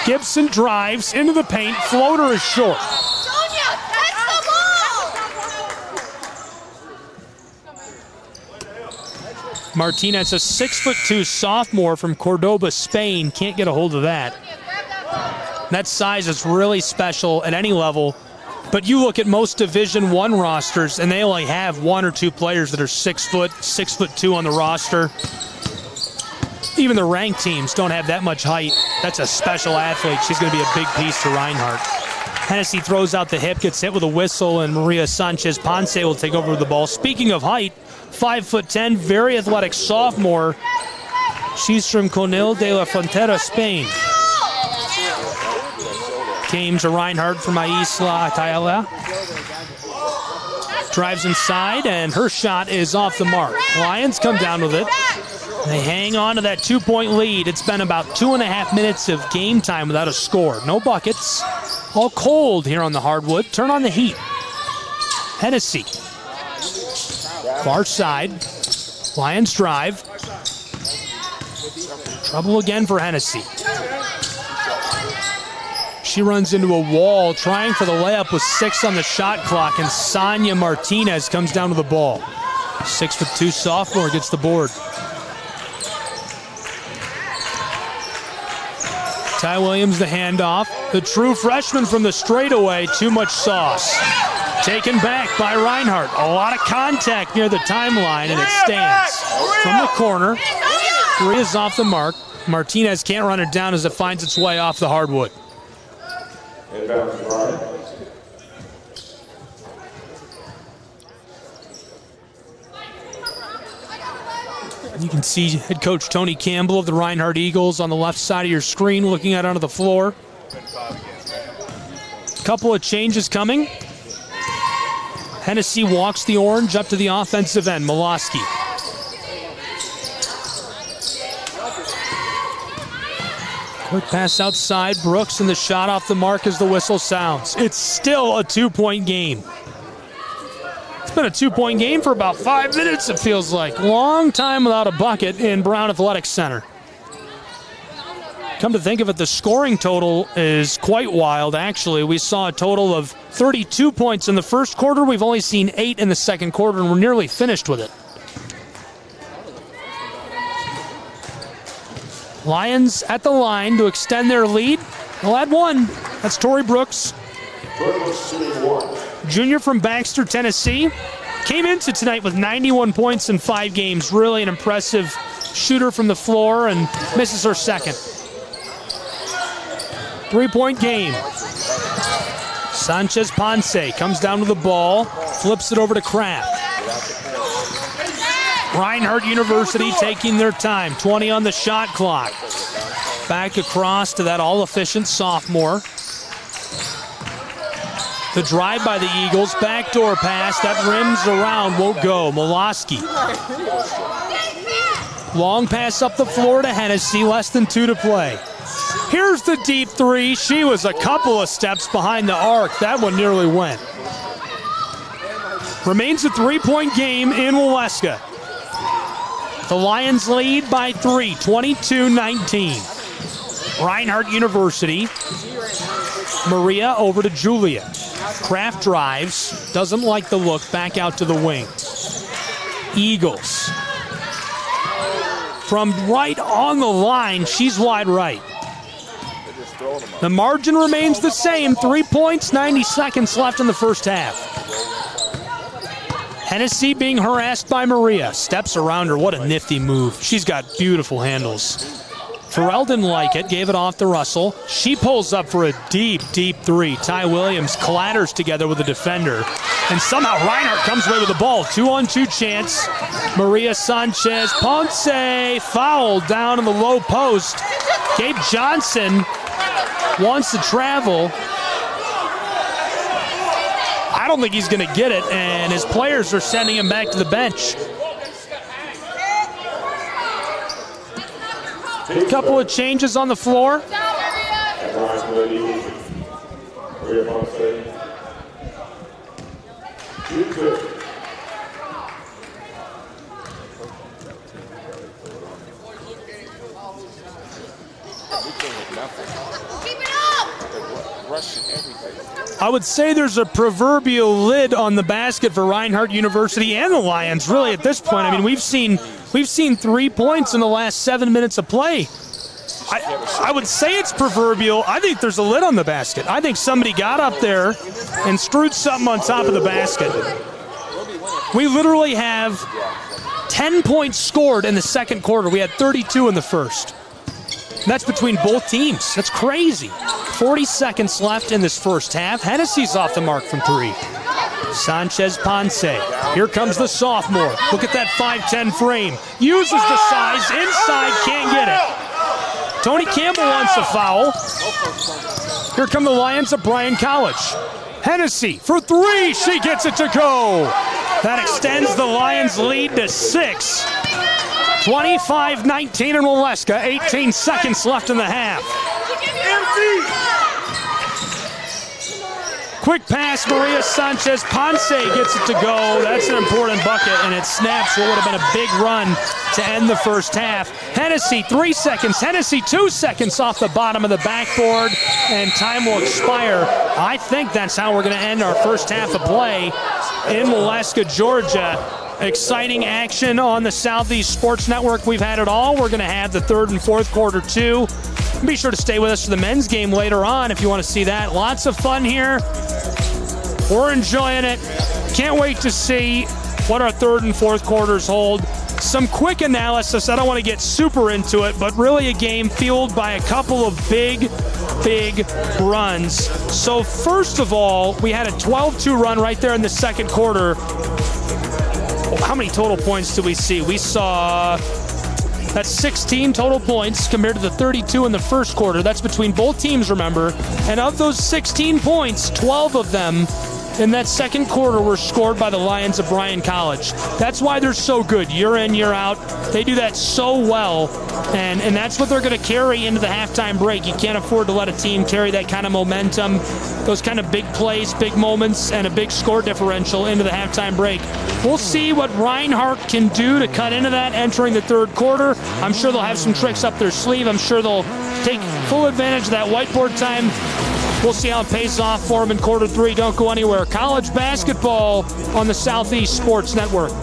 Gibson drives into the paint. Floater is short. Martinez, a 6'2" sophomore from Cordoba, Spain. Can't get a hold of that. That size is really special at any level. But you look at most Division I rosters, and they only have 1 or 2 players that are 6'2" on the roster. even the ranked teams don't have that much height. That's a special athlete. She's going to be a big piece to Reinhardt. Hennessy throws out the hip, gets hit with a whistle, and Maria Sanchez-Ponce will take over the ball. Speaking of height, 5'10", very athletic sophomore. She's from Conil de la Frontera, Spain. Came to Reinhardt from Isla Tayala. Drives inside, and her shot is off the mark. Lions come down with it. They hang on to that 2-point lead. It's been about 2.5 minutes of game time without a score. No buckets. All cold here on the hardwood. Turn on the heat. Hennessy. Far side. Lions drive. Trouble again for Hennessy. She runs into a wall trying for the layup with 6 on the shot clock, and Sonia Martinez comes down to the ball. 6'2" sophomore gets the board. Ty Williams the handoff. The true freshman from the straightaway, too much sauce. Taken back by Reinhardt. A lot of contact near the timeline, and it stands. From the corner, 3 is off the mark. Martinez can't run it down as it finds its way off the hardwood. You can see head coach Tony Campbell of the Reinhardt Eagles on the left side of your screen looking out onto the floor. Couple of changes coming. Hennessy walks the orange up to the offensive end. Moloski. Quick pass outside. Brooks, and the shot off the mark as the whistle sounds. It's still a 2-point game. It's been a 2-point game for about 5 minutes, it feels like. Long time without a bucket in Brown Athletic Center. Come to think of it, the scoring total is quite wild, actually. We saw a total of 32 points in the first quarter. We've only seen 8 in the second quarter, and we're nearly finished with it. Lions at the line to extend their lead. They'll add 1. That's Tori Brooks. Junior from Baxter, Tennessee. Came into tonight with 91 points in 5 games. Really an impressive shooter from the floor, and misses her second. 3-point game. Sanchez-Ponce comes down to the ball, flips it over to Kraft. Reinhardt University taking their time. 20 on the shot clock. Back across to that all-efficient sophomore. The drive by the Eagles, backdoor pass, that rims around, won't go. Moloski. Long pass up the floor to Hennessy, less than 2 to play. Here's the deep 3. She was a couple of steps behind the arc. That one nearly went. Remains a 3-point game in Waleska. The Lions lead by 3, 22-19. Reinhardt University. Maria over to Julia. Kraft drives, doesn't like the look, back out to the wing. Eagles. From right on the line, she's wide right. The margin remains the same, 3 points, 90 seconds left in the first half. Hennessy being harassed by Maria. Steps around her, what a nifty move. She's got beautiful handles. Farrell didn't like it, gave it off to Russell. She pulls up for a deep, deep 3. Ty Williams clatters together with the defender. And somehow Reinhardt comes away with the ball. 2-on-2 chance. Maria Sanchez-Ponce fouled down in the low post. Gabe Johnson wants to travel. I don't think he's going to get it, and his players are sending him back to the bench. A couple of changes on the floor. I would say there's a proverbial lid on the basket for Reinhardt University and the Lions, really, at this point. I mean, we've seen 3 points in the last 7 minutes of play. I would say it's proverbial. I think there's a lid on the basket. I think somebody got up there and screwed something on top of the basket. We literally have 10 points scored in the second quarter. We had 32 in the first. And that's between both teams. That's crazy. 40 seconds left in this first half. Hennessy's off the mark from 3. Sanchez Ponce. Here comes the sophomore. Look at that 5'10 frame. Uses the size. Inside, can't get it. Tony Campbell wants a foul. Here come the Lions of Bryan College. Hennessy for 3. She gets it to go. That extends the Lions' lead to 6. 25-19 in Waleska. 18 seconds left in the half. Quick pass, Maria Sanchez Ponce gets it to go. That's an important bucket, and it snaps what would have been a big run to end the first half. Hennessy, 3 seconds. Hennessy, 2 seconds off the bottom of the backboard, and time will expire. I think that's how we're going to end our first half of play in Waleska, Georgia. Exciting action on the Southeast Sports Network. We've had it all. We're going to have the third and fourth quarter, too. Be sure to stay with us for the men's game later on if you want to see that. Lots of fun here. We're enjoying it. Can't wait to see what our third and fourth quarters hold. Some quick analysis. I don't want to get super into it, but really a game fueled by a couple of big runs. So first of all, we had a 12-2 run right there in the second quarter. How many total points did we see? We saw... That's 16 total points compared to the 32 in the first quarter. That's between both teams, remember. And of those 16 points, 12 of them in that second quarter were scored by the Lions of Bryan College. That's why they're so good, year in, year out. They do that so well, and that's what they're going to carry into the halftime break. You can't afford to let a team carry that kind of momentum, those kind of big plays, big moments, and a big score differential into the halftime break. We'll see what Reinhardt can do to cut into that entering the third quarter. I'm sure they'll have some tricks up their sleeve. I'm sure they'll take full advantage of that whiteboard time. We'll see how it pays off for them in quarter 3. Don't go anywhere. College basketball on the Southeast Sports Network.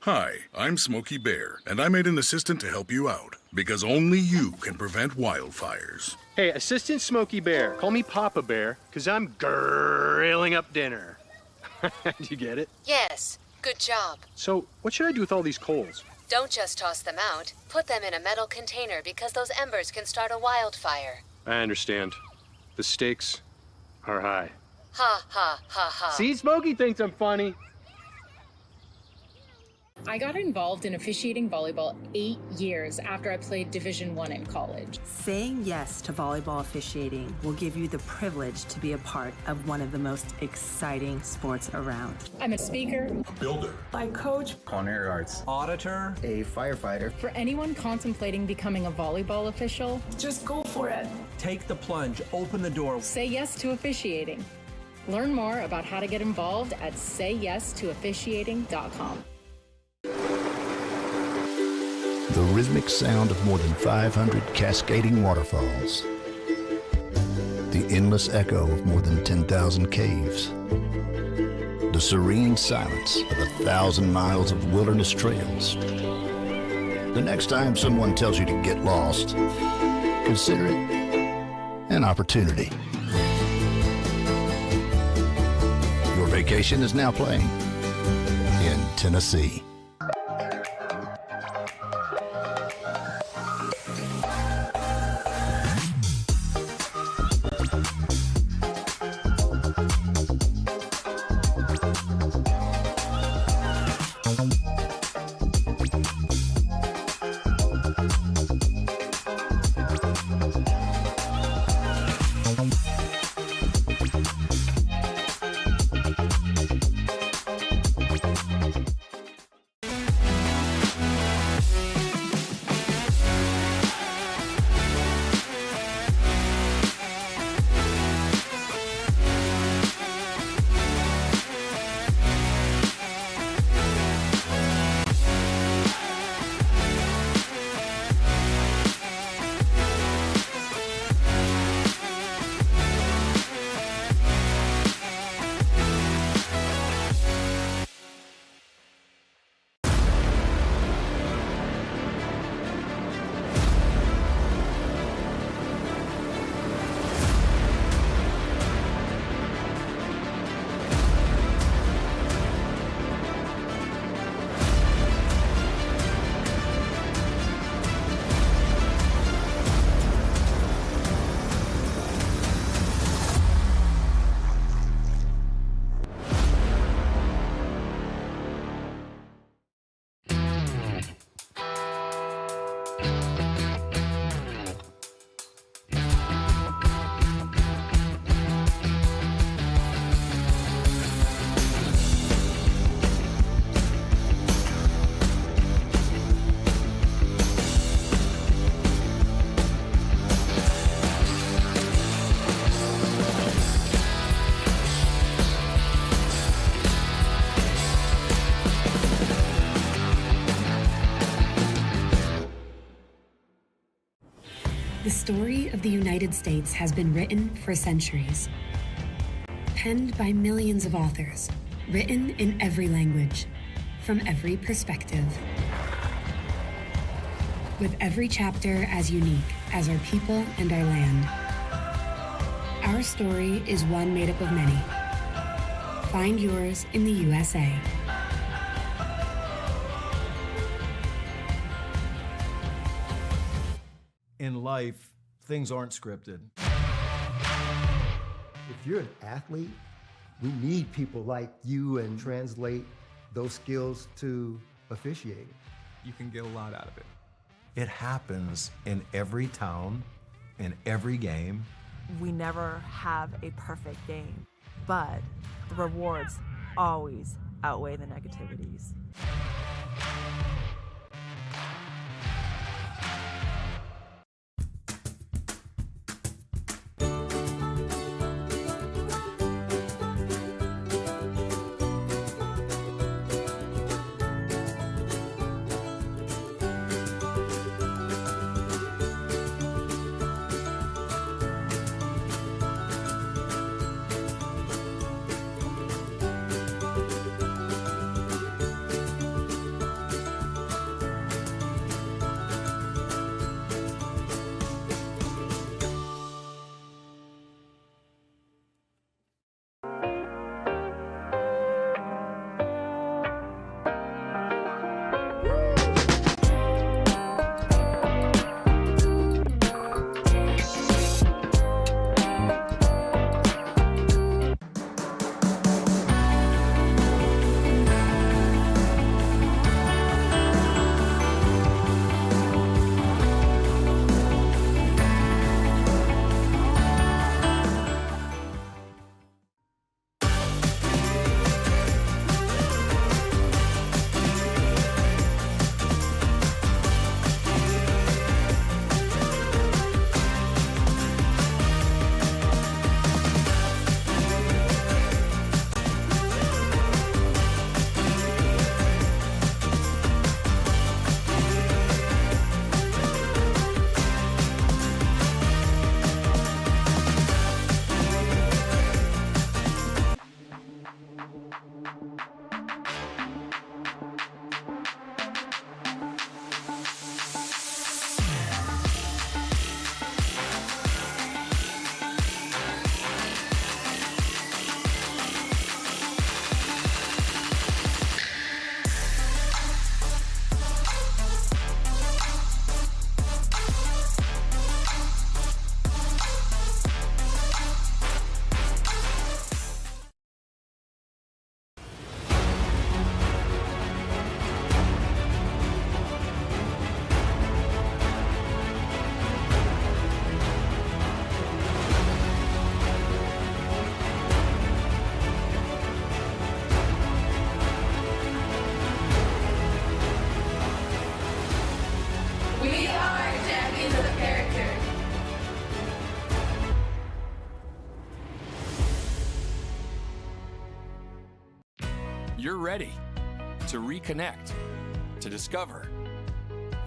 Hi, I'm Smokey Bear, and I made an assistant to help you out, because only you can prevent wildfires. Hey, Assistant Smokey Bear, call me Papa Bear, because I'm grilling up dinner. Do you get it? Yes, good job. So, what should I do with all these coals? Don't just toss them out. Put them in a metal container because those embers can start a wildfire. I understand. The stakes are high. Ha ha ha ha. See, Smokey thinks I'm funny. I got involved in officiating volleyball 8 years after I played Division I in college. Saying yes to volleyball officiating will give you the privilege to be a part of one of the most exciting sports around. I'm a speaker, A builder. I coach. Culinary arts. Auditor. A firefighter. For anyone contemplating becoming a volleyball official, just go for it. Take the plunge. Open the door. Say yes to officiating. Learn more about how to get involved at sayyes2officiating.com. The rhythmic sound of more than 500 cascading waterfalls. The endless echo of more than 10,000 caves. The serene silence of 1,000 miles of wilderness trails. The next time someone tells you to get lost, consider it an opportunity. Your vacation is now playing in Tennessee. The story of the United States has been written for centuries. Penned by millions of authors, written in every language, from every perspective. With every chapter as unique as our people and our land. Our story is one made up of many. Find yours in the USA. In life, things aren't scripted. If you're an athlete, we need people like you and translate those skills to officiating. You can get a lot out of it. It happens in every town, in every game. We never have a perfect game, but the rewards always outweigh the negativities. You're ready to reconnect, to discover,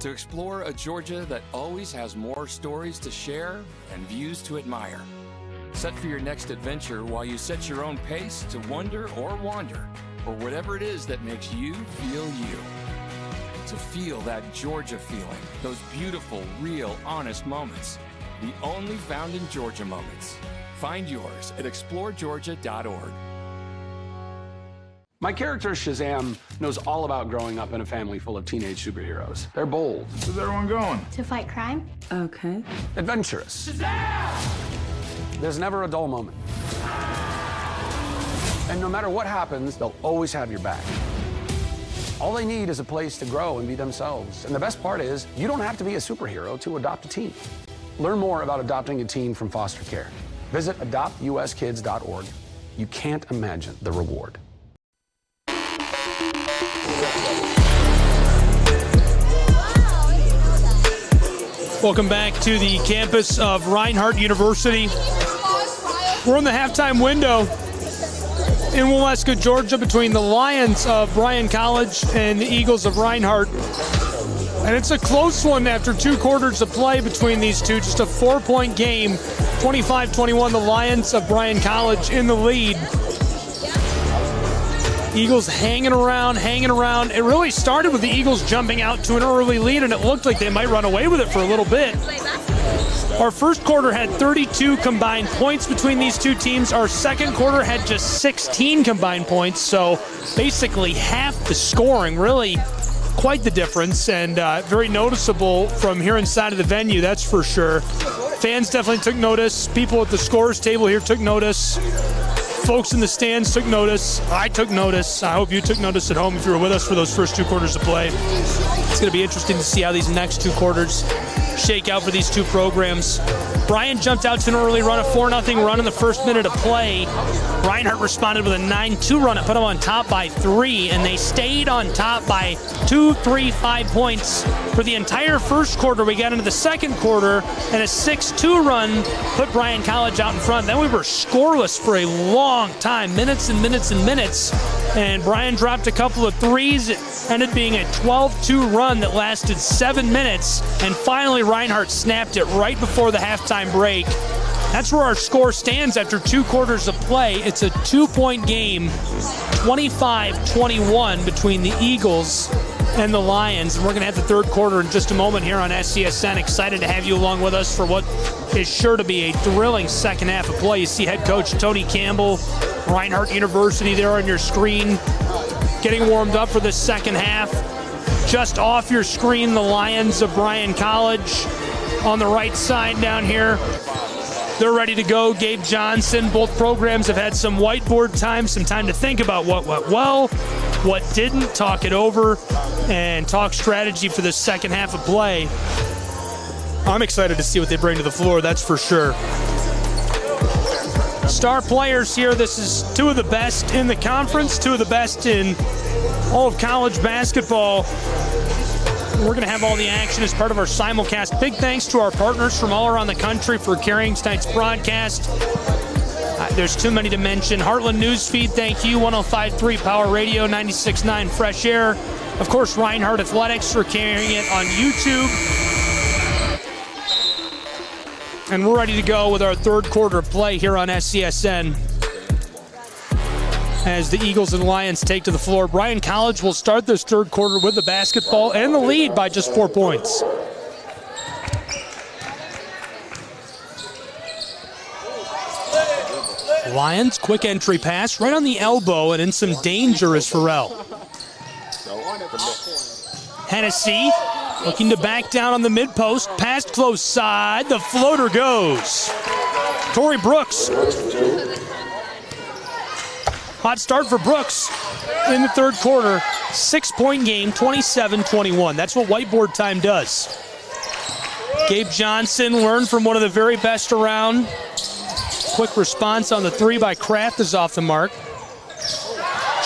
to explore a Georgia that always has more stories to share and views to admire. Set for your next adventure while you set your own pace to wonder or wander, or whatever it is that makes you feel you. To feel that Georgia feeling, those beautiful, real, honest moments. The only found in Georgia moments. Find yours at exploregeorgia.org. My character, Shazam, knows all about growing up in a family full of teenage superheroes. They're bold. Where's everyone going? To fight crime? Okay. Adventurous. Shazam! There's never a dull moment. And no matter what happens, they'll always have your back. All they need is a place to grow and be themselves. And the best part is, you don't have to be a superhero to adopt a teen. Learn more about adopting a teen from foster care. Visit adoptuskids.org. You can't imagine the reward. Welcome back to the campus of Reinhardt University. We're in the halftime window in Waleska, Georgia, between the Lions of Bryan College and the Eagles of Reinhardt. And it's a close one after 2 quarters of play between these two. Just a 4-point game, 25-21, the Lions of Bryan College in the lead. Eagles hanging around. It really started with the Eagles jumping out to an early lead, and it looked like they might run away with it for a little bit. Our first quarter had 32 combined points between these two teams. Our second quarter had just 16 combined points, so basically half the scoring. Really quite the difference, and very noticeable from here inside of the venue, that's for sure. Fans definitely took notice. People at the scores table here took notice. Folks in the stands took notice. I took notice. I hope you took notice at home if you were with us for those first 2 quarters of play. It's going to be interesting to see how these next 2 quarters shake out for these two programs. Bryan jumped out to an early run, a 4-0 run in the first minute of play. Reinhardt responded with a 9-2 run. It put them on top by 3, and they stayed on top by 2, 3, 5 points for the entire first quarter. We got into the second quarter, and a 6-2 run put Bryan College out in front. Then we were scoreless for a long time, minutes and minutes and minutes, and Bryan dropped a couple of threes. It ended being a 12-2 run that lasted 7 minutes, and finally Reinhardt snapped it right before the halftime break. That's where our score stands after 2 quarters of play. It's a 2-point game, 25-21 between the Eagles and the Lions. And we're going to have the third quarter in just a moment here on SCSN. Excited to have you along with us for what is sure to be a thrilling second half of play. You see head coach Tony Campbell, Reinhardt University there on your screen, getting warmed up for the second half. Just off your screen, the Lions of Bryan College on the right side down here. They're ready to go. Gabe Johnson. Both programs have had some whiteboard time, some time to think about what went well, what didn't, talk it over, and talk strategy for the second half of play. I'm excited to see what they bring to the floor, that's for sure. Star players here. This is 2 of the best in the conference, 2 of the best in all of college basketball. We're going to have all the action as part of our simulcast. Big thanks to our partners from all around the country for carrying tonight's broadcast. There's too many to mention. Heartland Newsfeed, thank you. 105.3 Power Radio, 96.9 Fresh Air. Of course, Reinhardt Athletics for carrying it on YouTube. And we're ready to go with our third quarter play here on SCSN. As the Eagles and Lions take to the floor, Bryan College will start this third quarter with the basketball and the lead by just 4 points. Lions, quick entry pass, right on the elbow, and in some danger is Farrell. Hennessy looking to back down on the mid-post, passed close side, the floater goes. Torrey Brooks. Hot start for Brooks in the third quarter. 6-point game, 27-21. That's what whiteboard time does. Gabe Johnson learned from one of the very best around. Quick response on the 3 by Kraft is off the mark.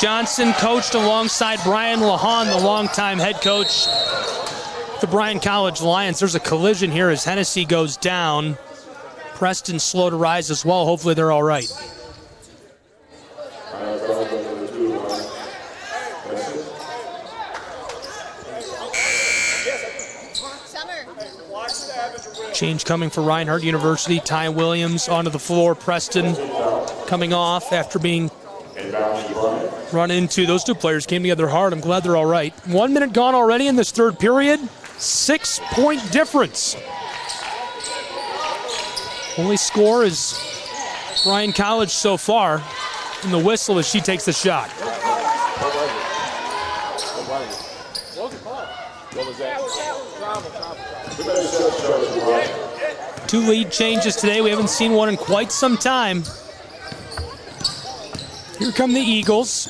Johnson coached alongside Brian Lahan, the longtime head coach, the Bryan College Lions. There's a collision here as Hennessy goes down. Preston slow to rise as well. Hopefully they're all right. Change coming for Reinhardt University. Ty Williams onto the floor. Preston coming off after being run into. Those two players came together hard. I'm glad they're all right. 1 minute gone already in this third period. 6-point difference. Only score is Bryan College so far. And the whistle as she takes the shot. Two lead changes today. We haven't seen one in quite some time. Here come the Eagles.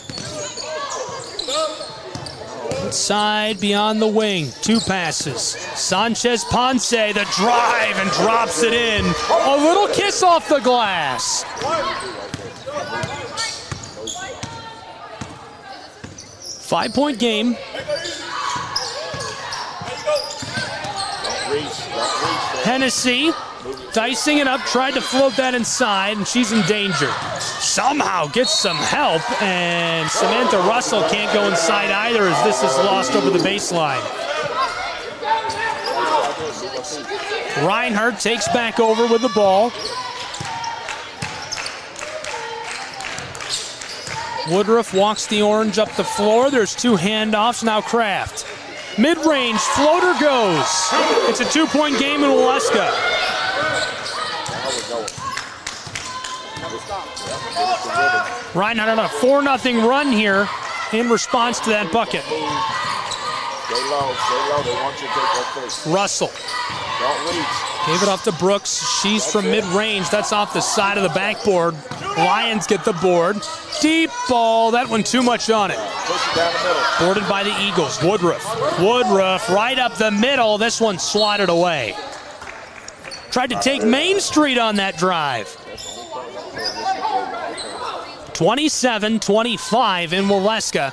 Inside, beyond the wing. Two passes. Sanchez Ponce, the drive, and drops it in. A little kiss off the glass. Five-point game. Hennessy dicing it up, tried to float that inside, and she's in danger. Somehow gets some help, and Samantha Russell can't go inside either as this is lost over the baseline. Reinhardt takes back over with the ball. Woodruff walks the orange up the floor. There's two handoffs. Now Kraft. Mid-range floater goes. It's a 2-point game in Waleska. Reinhardt on a 4-0 run here in response to that bucket. Russell gave it off to Brooks. She's from mid-range. That's off the side of the backboard. Lions get the board. Deep ball. That one too much on it. Boarded by the Eagles. Woodruff right up the middle. This one swatted away. Tried to take Main Street on that drive. 27-25 in Waleska.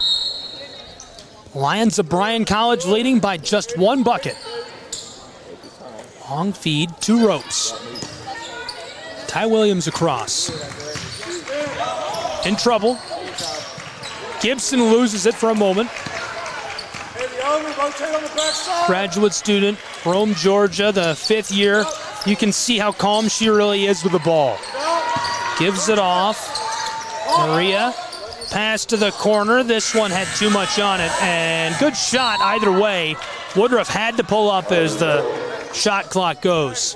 Lions of Bryan College leading by just one bucket. Long feed, two ropes. Ty Williams across. In trouble. Gibson loses it for a moment. Graduate student, Rome, Georgia, the 5th year. You can see how calm she really is with the ball. Gives it off. Maria, pass to the corner. This one had too much on it, and good shot either way. Woodruff had to pull up as the shot clock goes.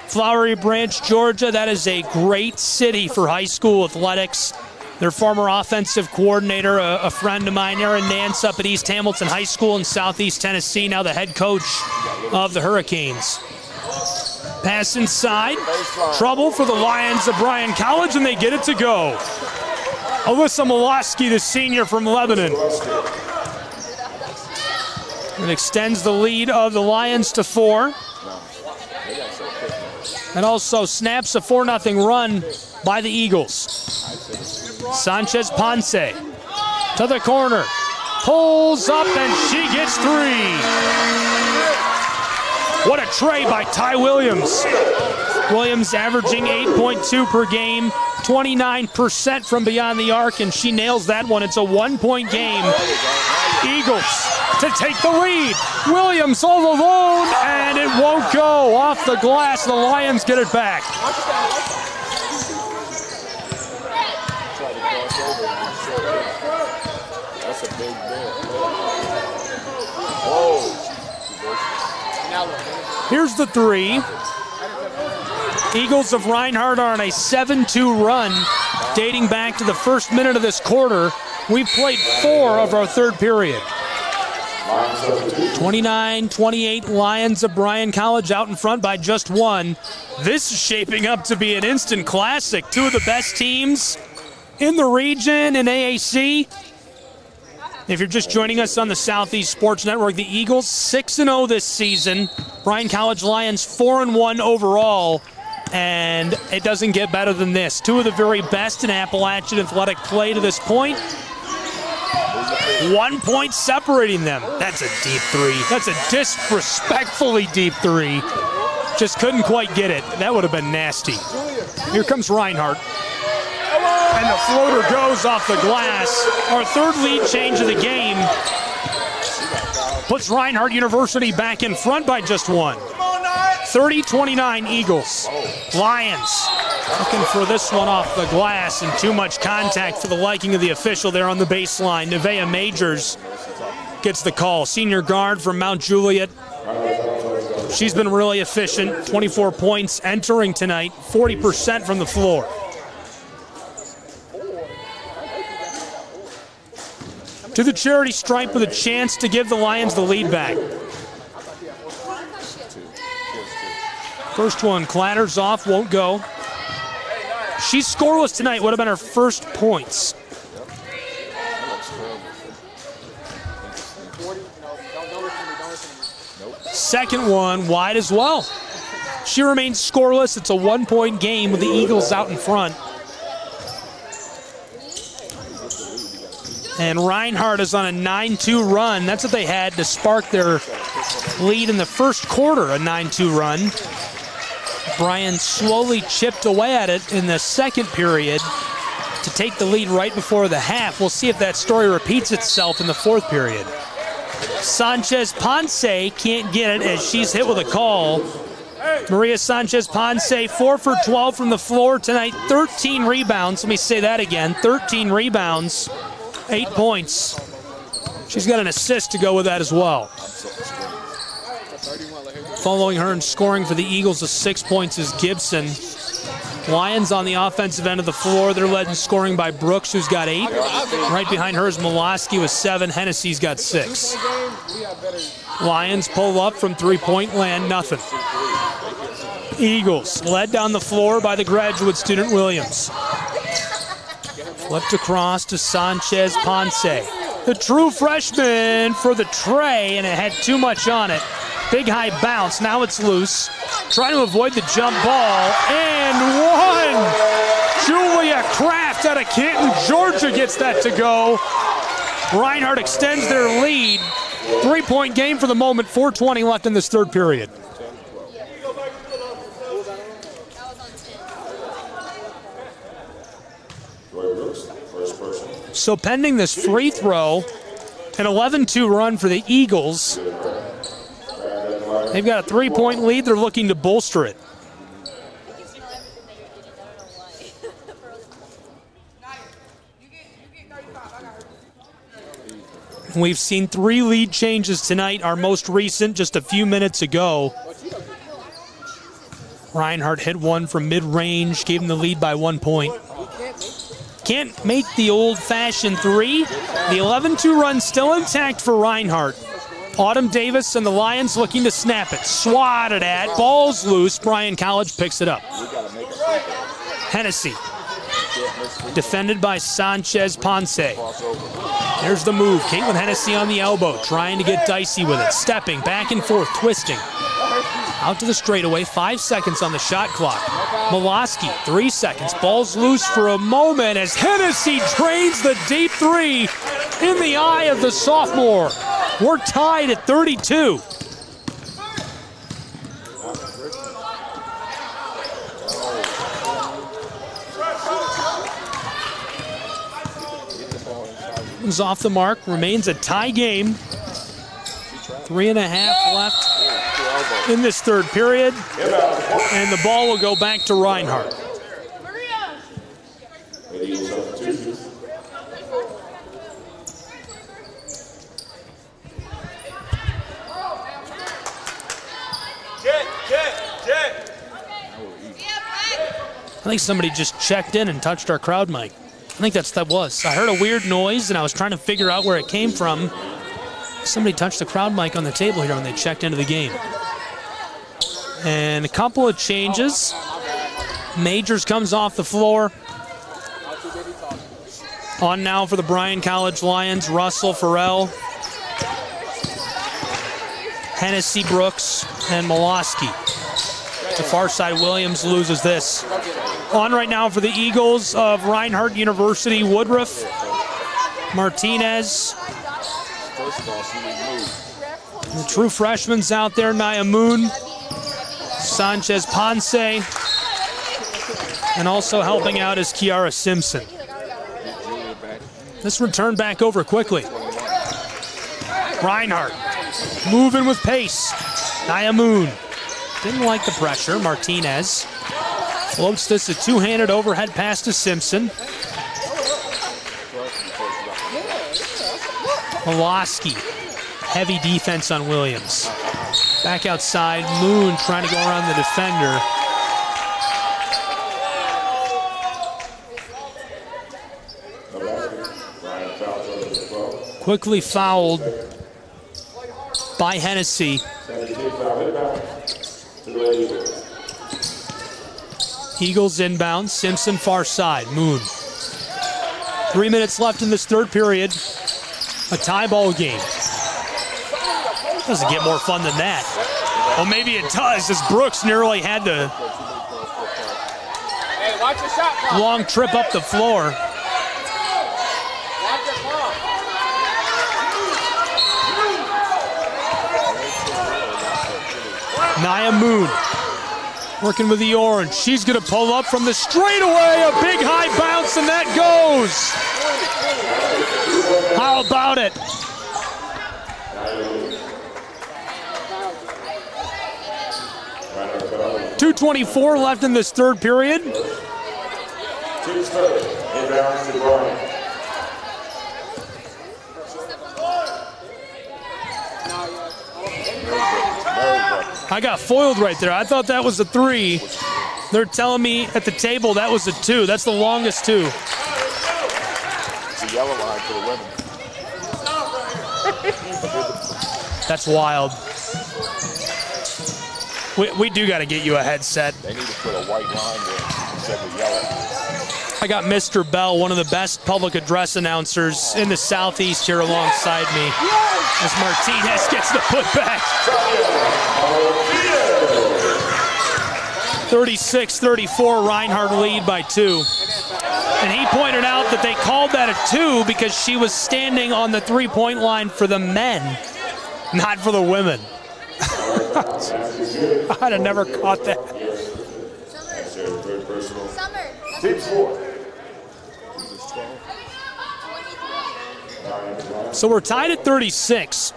Flowery Branch, Georgia, that is a great city for high school athletics. Their former offensive coordinator, a friend of mine, Aaron Nance, up at East Hamilton High School in Southeast Tennessee, now the head coach of the Hurricanes. Pass inside. Trouble for the Lions of Bryan College, and they get it to go. Alyssa Molosky, the senior from Lebanon. It extends the lead of the Lions to 4. And also snaps a 4-0 run by the Eagles. Sanchez Ponce to the corner. Pulls up, and she gets 3. What a tray by Ty Williams. Williams averaging 8.2 per game, 29% from beyond the arc, and she nails that one. It's a 1-point game. Eagles to take the lead. Williams all alone, and it won't go. Off the glass, the Lions get it back. That's a big deal. Here's the 3. Eagles of Reinhardt are on a 7-2 run dating back to the first minute of this quarter. We've played 4 of our third period. 29-28 Lions of Bryan College out in front by just 1. This is shaping up to be an instant classic. 2 of the best teams in the region in AAC. If you're just joining us on the Southeast Sports Network, the Eagles 6-0 this season. Bryan College Lions 4-1 overall. And it doesn't get better than this. 2 of the very best in Appalachian athletic play to this point. 1 point separating them. That's a deep 3. That's a disrespectfully deep 3. Just couldn't quite get it. That would have been nasty. Here comes Reinhardt. And the floater goes off the glass. Our third lead change of the game puts Reinhardt University back in front by just 1. 30-29 Eagles. Lions looking for this one off the glass and too much contact for the liking of the official there on the baseline. Nevaeh Majors gets the call. Senior guard from Mount Juliet. She's been really efficient. 24 points entering tonight, 40% from the floor. To the charity stripe with a chance to give the Lions the lead back. First one clatters off, won't go. She's scoreless tonight. Would have been her first points. Second one wide as well. She remains scoreless. It's a 1-point game with the Eagles out in front. And Reinhardt is on a 9-2 run. That's what they had to spark their lead in the first quarter, a 9-2 run. Bryan slowly chipped away at it in the second period to take the lead right before the half. We'll see if that story repeats itself in the fourth period. Sanchez Ponce can't get it as she's hit with a call. Maria Sanchez Ponce, 4 for 12 from the floor tonight, 13 rebounds. Let me say that again, 13 rebounds, 8 points. She's got an assist to go with that as well. Following her in scoring for the Eagles with 6 points is Gibson. Lions on the offensive end of the floor. They're led in scoring by Brooks, who's got 8. Right behind her is Molosky with 7. Hennessy's got 6. Lions pull up from three-point land, nothing. Eagles led down the floor by the graduate student Williams. Flipped across to Sanchez Ponce. The true freshman for the tray, and it had too much on it. Big high bounce, now it's loose. Trying to avoid the jump ball, and one! Julia Kraft out of Canton, Georgia gets that to go. Reinhardt extends their lead. 3-point game for the moment, 4:20 left in this third period. So pending this free throw, an 11-2 run for the Eagles. They've got a 3-point lead. They're looking to bolster it. We've seen 3 lead changes tonight. Our most recent just a few minutes ago. Reinhardt hit one from mid-range, gave him the lead by 1 point. Can't make the old-fashioned 3. The 11-2 run still intact for Reinhardt. Autumn Davis and the Lions looking to snap it. Swatted at, ball's loose. Bryan College picks it up. Hennessy, defended by Sanchez Ponce. There's the move. Caitlin Hennessy on the elbow, trying to get dicey with it. Stepping back and forth, twisting. Out to the straightaway, 5 seconds on the shot clock. Molosky, 3 seconds. Ball's loose for a moment as Hennessy drains the deep 3 in the eye of the sophomore. We're tied at 32. Is off the mark, remains a tie game. 3.5 left in this third period. And the ball will go back to Reinhardt. I think somebody just checked in and touched our crowd mic. I think that was. I heard a weird noise, and I was trying to figure out where it came from. Somebody touched the crowd mic on the table here when they checked into the game. And a couple of changes. Majors comes off the floor. On now for the Bryan College Lions, Russell, Farrell, Hennessy, Brooks, and Molosky. To far side, Williams loses this. On right now for the Eagles of Reinhardt University, Woodruff, Martinez. The true freshmen's out there, Nia Moon, Sanchez Ponce, and also helping out is Kiara Simpson. This return back over quickly. Reinhardt moving with pace. Nia Moon Didn't like the pressure. Martinez floats this a two-handed overhead pass to Simpson. Molosky, heavy defense on Williams. Back outside, Moon trying to go around the defender. Quickly fouled by Hennessy. Eagles inbound, Simpson far side, Moon. 3 minutes left in this third period. A tie ball game. Doesn't get more fun than that. Well, maybe it does, as Brooks nearly had to long trip up the floor. Nia Moon working with the orange. She's going to pull up from the straightaway. A big high bounce, and that goes. How about it? .224 left in this third period. Inbounds to Bryan. I got foiled right there. I thought that was a 3. They're telling me at the table that was a 2. That's the longest 2. It's a yellow line for the women. That's wild. We do got to get you a headset. They need to put a white line there instead of yellow. I got Mr. Bell, one of the best public address announcers in the Southeast here alongside me. As Martinez gets the putback. 36-34, Reinhardt lead by 2. And he pointed out that they called that a 2 because she was standing on the three-point line for the men, not for the women. I'd have never caught that. So we're tied at 36.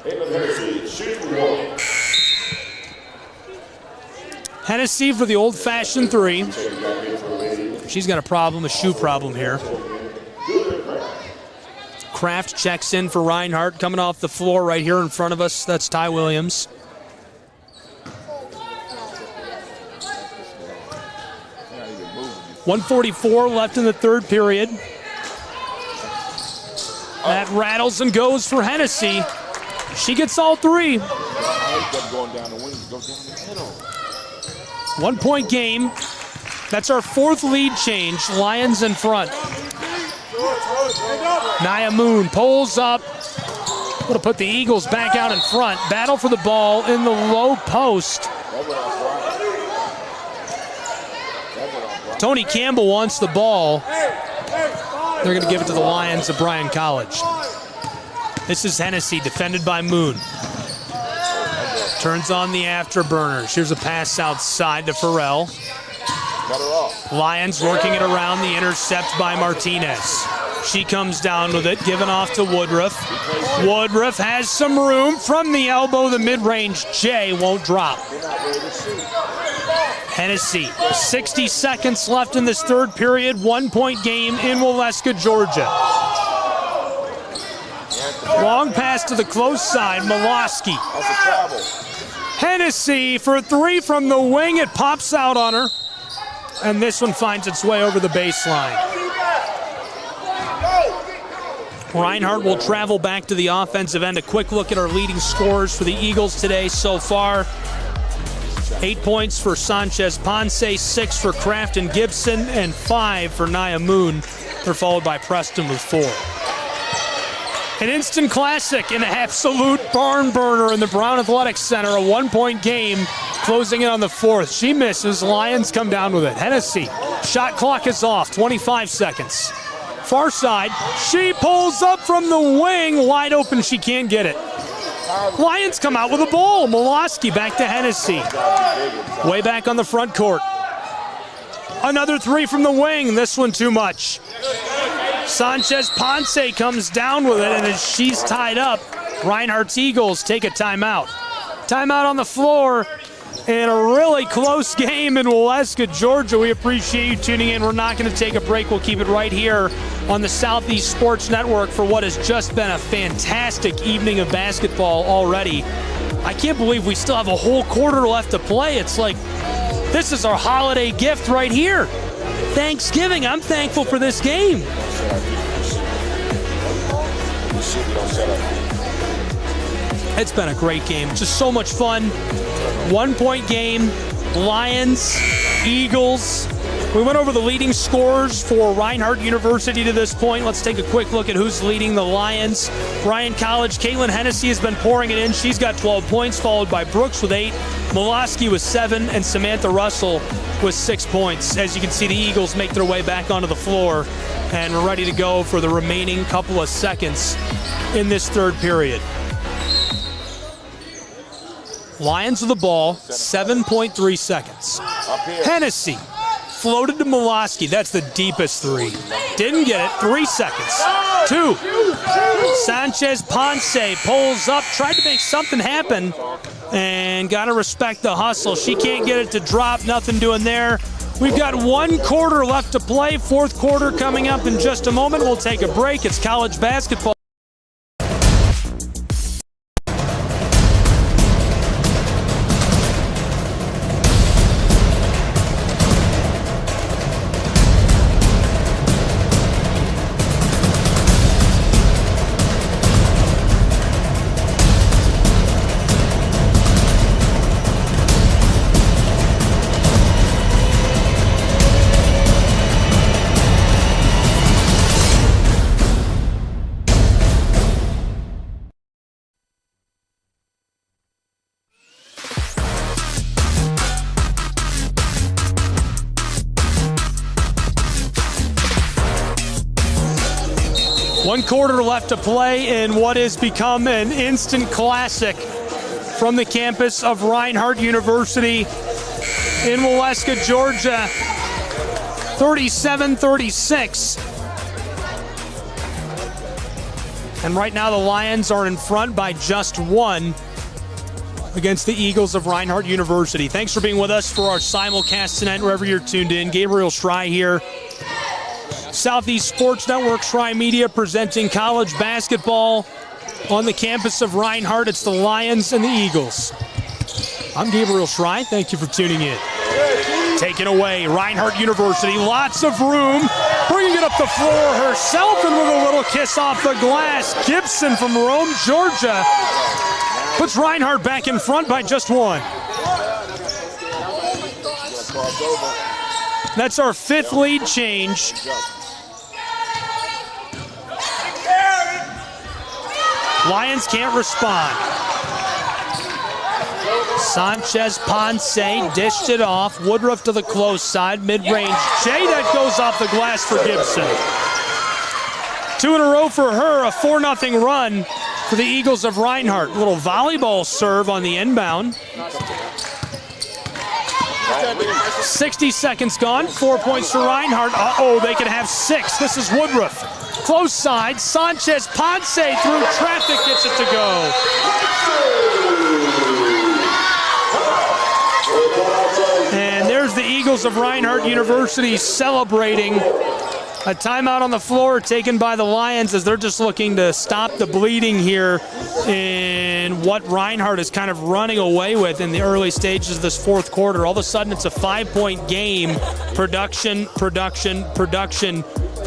Hennessy for the old-fashioned 3. She's got a shoe problem here. Kraft checks in for Reinhardt, coming off the floor right here in front of us. That's Ty Williams. .144 left in the third period. That rattles and goes for Hennessy. She gets all 3. 1 point game. That's our 4th lead change. Lions in front. Nia Moon pulls up. Going to put the Eagles back out in front. Battle for the ball in the low post. Tony Campbell wants the ball. They're going to give it to the Lions of Bryan College. This is Hennessy, defended by Moon. Turns on the afterburners. Here's a pass outside to Farrell. Lions working it around, the intercept by Martinez. She comes down with it, given off to Woodruff. Woodruff has some room from the elbow, the mid-range J won't drop. Hennessy, 60 seconds left in this third period, 1 point game in Waleska, Georgia. Long pass to the close side, Molosky. Hennessy for 3 from the wing, it pops out on her. And this one finds its way over the baseline. Reinhardt will travel back to the offensive end. A quick look at our leading scorers for the Eagles today so far. 8 points for Sanchez Ponce, 6 for Kraft and Gibson, and 5 for Nia Moon. They're followed by Preston with 4. An instant classic, an absolute barn burner in the Brown Athletics Center. A 1 point game, closing in on the 4th. She misses, Lions come down with it. Hennessy, shot clock is off, 25 seconds. Far side, she pulls up from the wing, wide open, she can't get it. Lions come out with the ball. Molosky back to Hennessy. Way back on the front court. Another 3 from the wing, this one too much. Sanchez Ponce comes down with it, and as she's tied up, Reinhardt's Eagles take a timeout. Timeout on the floor. in a really close game in Waleska, Georgia. We appreciate you tuning in. We're not going to take a break. We'll keep it right here on the Southeast Sports Network for what has just been a fantastic evening of basketball already. I can't believe we still have a whole quarter left to play. It's like this is our holiday gift right here. Thanksgiving. I'm thankful for this game. It's been a great game. Just so much fun. 1-point game. Lions, Eagles. We went over the leading scorers for Reinhardt University to this point. Let's take a quick look at who's leading the Lions. Bryan College, Caitlin Hennessy has been pouring it in. She's got 12 points, followed by Brooks with 8. Molosky with 7, and Samantha Russell with 6 points. As you can see, the Eagles make their way back onto the floor, and we're ready to go for the remaining couple of seconds in this third period. Lions with the ball, 7.3 seconds. Hennessy floated to Molosky. That's the deepest three. Didn't get it. 3 seconds. 2. Sanchez Ponce pulls up, tried to make something happen, and got to respect the hustle. She can't get it to drop. Nothing doing there. We've got 1 quarter left to play. Fourth quarter coming up in just a moment. We'll take a break. It's college basketball. One quarter left to play in what has become an instant classic from the campus of Reinhardt University in Waleska, Georgia. 37-36. And right now the Lions are in front by just 1 against the Eagles of Reinhardt University. Thanks for being with us for our simulcast tonight, wherever you're tuned in. Gabriel Schrei here. Southeast Sports Network, Schrei Media, presenting college basketball on the campus of Reinhardt. It's the Lions and the Eagles. I'm Gabriel Schrei. Thank you for tuning in. Taken away, Reinhardt University. Lots of room. Bringing it up the floor herself and with a little kiss off the glass. Gibson from Rome, Georgia, puts Reinhardt back in front by just 1. That's our 5th lead change. Lions can't respond. Sanchez Ponce dished it off. Woodruff to the close side, mid-range. Jay, that goes off the glass for Gibson. 2 in a row for her, a 4-0 run for the Eagles of Reinhardt. A little volleyball serve on the inbound. 60 seconds gone, 4 points for Reinhardt. Uh-oh, they could have 6. This is Woodruff. Close side, Sanchez Ponce through traffic gets it to go. And there's the Eagles of Reinhardt University celebrating. A timeout on the floor taken by the Lions as they're just looking to stop the bleeding here in what Reinhardt is kind of running away with in the early stages of this fourth quarter. All of a sudden, it's a 5-point game. Production for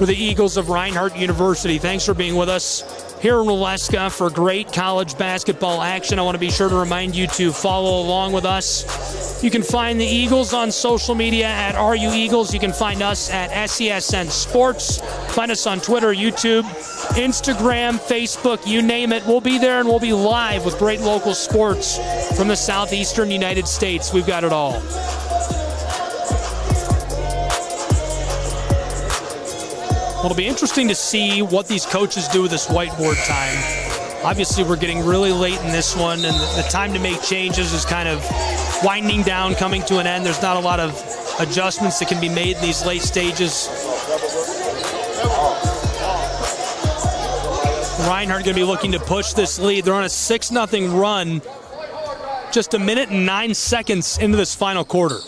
the Eagles of Reinhardt University. Thanks for being with us here in Waleska for great college basketball action. I want to be sure to remind you to follow along with us. You can find the Eagles on social media at RU Eagles. You can find us at SESN Sports. Find us on Twitter, YouTube, Instagram, Facebook, you name it. We'll be there and we'll be live with great local sports from the southeastern United States. We've got it all. Well, it'll be interesting to see what these coaches do with this whiteboard time. Obviously, we're getting really late in this one, and the time to make changes is kind of winding down, coming to an end. There's not a lot of adjustments that can be made in these late stages. Reinhardt going to be looking to push this lead. They're on a 6-0 run just 1 minute and 9 seconds into this final quarter.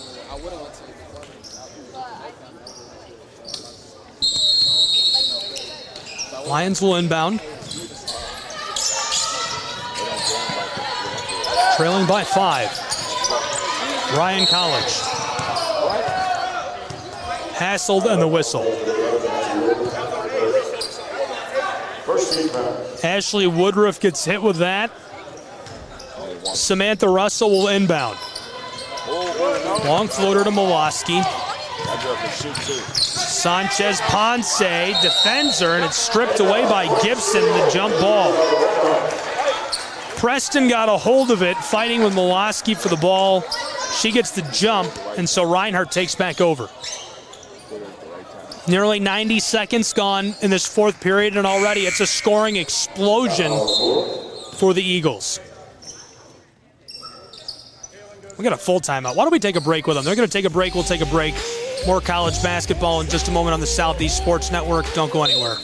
Lions will inbound. Trailing by 5. Bryan College. Hassled and the whistle. Ashley Woodruff gets hit with that. Samantha Russell will inbound. Long floater to Moloski. Sanchez Ponce defends her, and it's stripped away by Gibson, the jump ball. Preston got a hold of it, fighting with Moloski for the ball. She gets the jump, and so Reinhardt takes back over. Nearly 90 seconds gone in this fourth period, and already it's a scoring explosion for the Eagles. We got a full timeout. Why don't we take a break with them? They're going to take a break. We'll take a break. More college basketball in just a moment on the Southeast Sports Network. Don't go anywhere.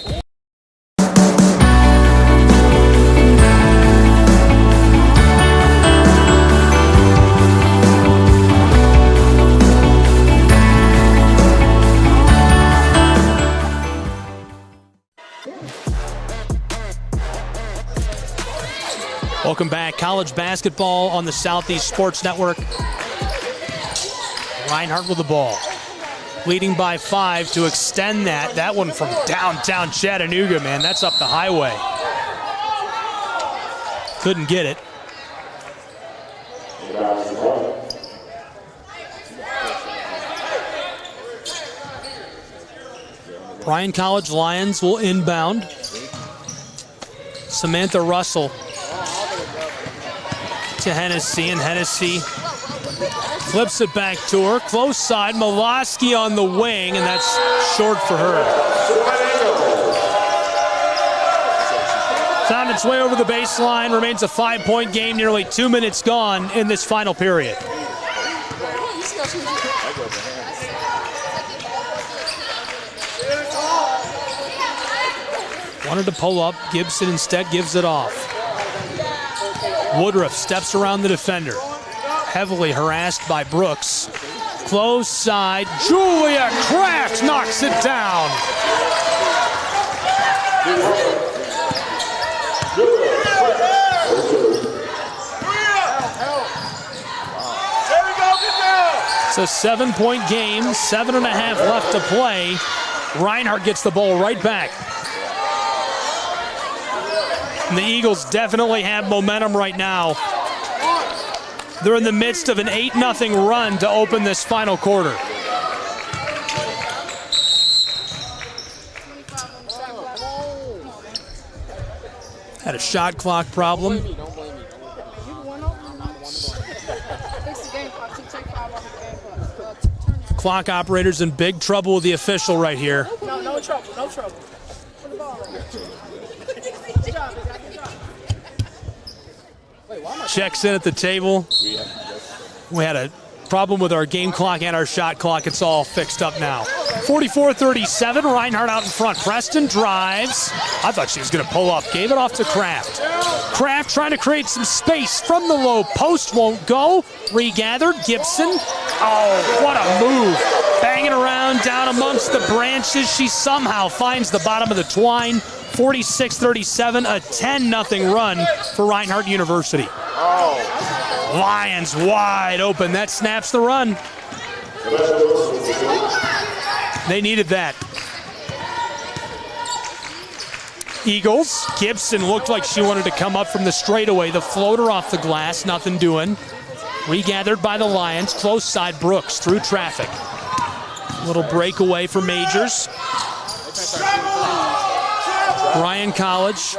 Welcome back. College basketball on the Southeast Sports Network. Reinhardt with the ball. Leading by 5 to extend that. That one from downtown Chattanooga, man. That's up the highway. Couldn't get it. Bryan College Lions will inbound. Samantha Russell to Hennessy, and Hennessy flips it back to her. Close side, Moloski on the wing, and that's short for her. Found its way over the baseline, remains a 5-point game, nearly 2 minutes gone in this final period. Wanted to pull up, Gibson instead gives it off. Woodruff steps around the defender. Heavily harassed by Brooks. Close side, Julia Kraft knocks it down. It's a 7-point game, 7.5 left to play. Reinhardt gets the ball right back. And the Eagles definitely have momentum right now. They're in the midst of an 8-0 run to open this final quarter. Had a shot clock problem. Clock operator's in big trouble with the official right here. No trouble, no trouble. Put the ball right. Checks in at the table. We had a problem with our game clock and our shot clock. It's all fixed up now. 44-37, Reinhardt out in front. Preston drives. I thought she was going to pull up. Gave it off to Kraft. Kraft trying to create some space from the low post. Won't go. Regathered. Gibson. Oh, what a move. Banging around down amongst the branches. She somehow finds the bottom of the twine. 46-37, a 10-0 run for Reinhardt University. Lions wide open. That snaps the run. They needed that. Eagles. Gibson looked like she wanted to come up from the straightaway. The floater off the glass, nothing doing. Regathered by the Lions. Close side, Brooks through traffic. Little breakaway for Majors. Bryan College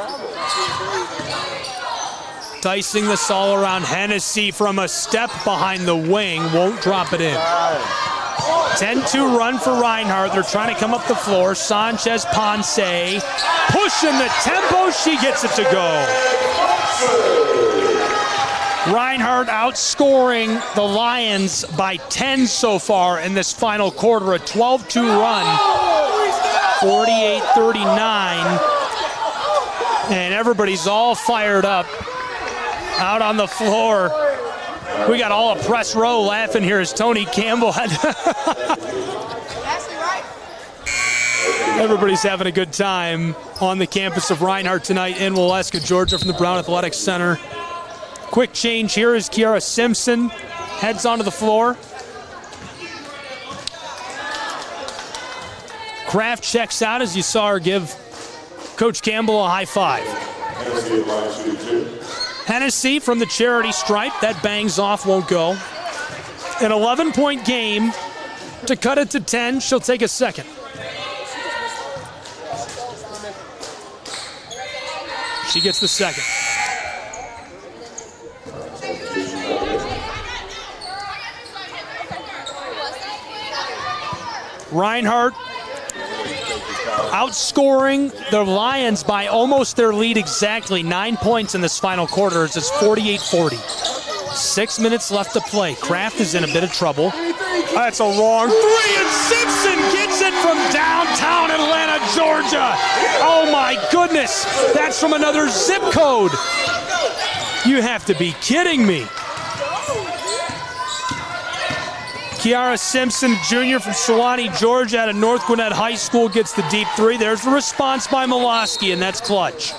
dicing this all around. Hennessy from a step behind the wing, won't drop it in. 10-2 run for Reinhardt. They're trying to come up the floor. Sanchez Ponce pushing the tempo. She gets it to go. Reinhardt outscoring the Lions by 10 so far in this final quarter. A 12-2 run. 48-39. And everybody's all fired up out on the floor We got all a press row laughing here as Tony Campbell had. Everybody's having a good time on the campus of Reinhardt tonight in Waleska, Georgia, from the Brown Athletics Center. Quick change here as Kiara Simpson heads onto the floor. Kraft checks out as you saw her give Coach Campbell a high five. Hennessy from the charity stripe. That bangs off, won't go. An 11-point game to cut it to 10. She'll take a second. She gets the second. Reinhardt outscoring the Lions by almost their lead exactly. 9 points in this final quarter. It's 48-40. 6 minutes left to play. Kraft is in a bit of trouble. That's a long three, and Simpson gets it from downtown Atlanta, Georgia. Oh my goodness, that's from another zip code. You have to be kidding me. Kiara Simpson, junior from Sewanee, Georgia, out of North Gwinnett High School, gets the deep three. There's the response by Miloski, and that's clutch.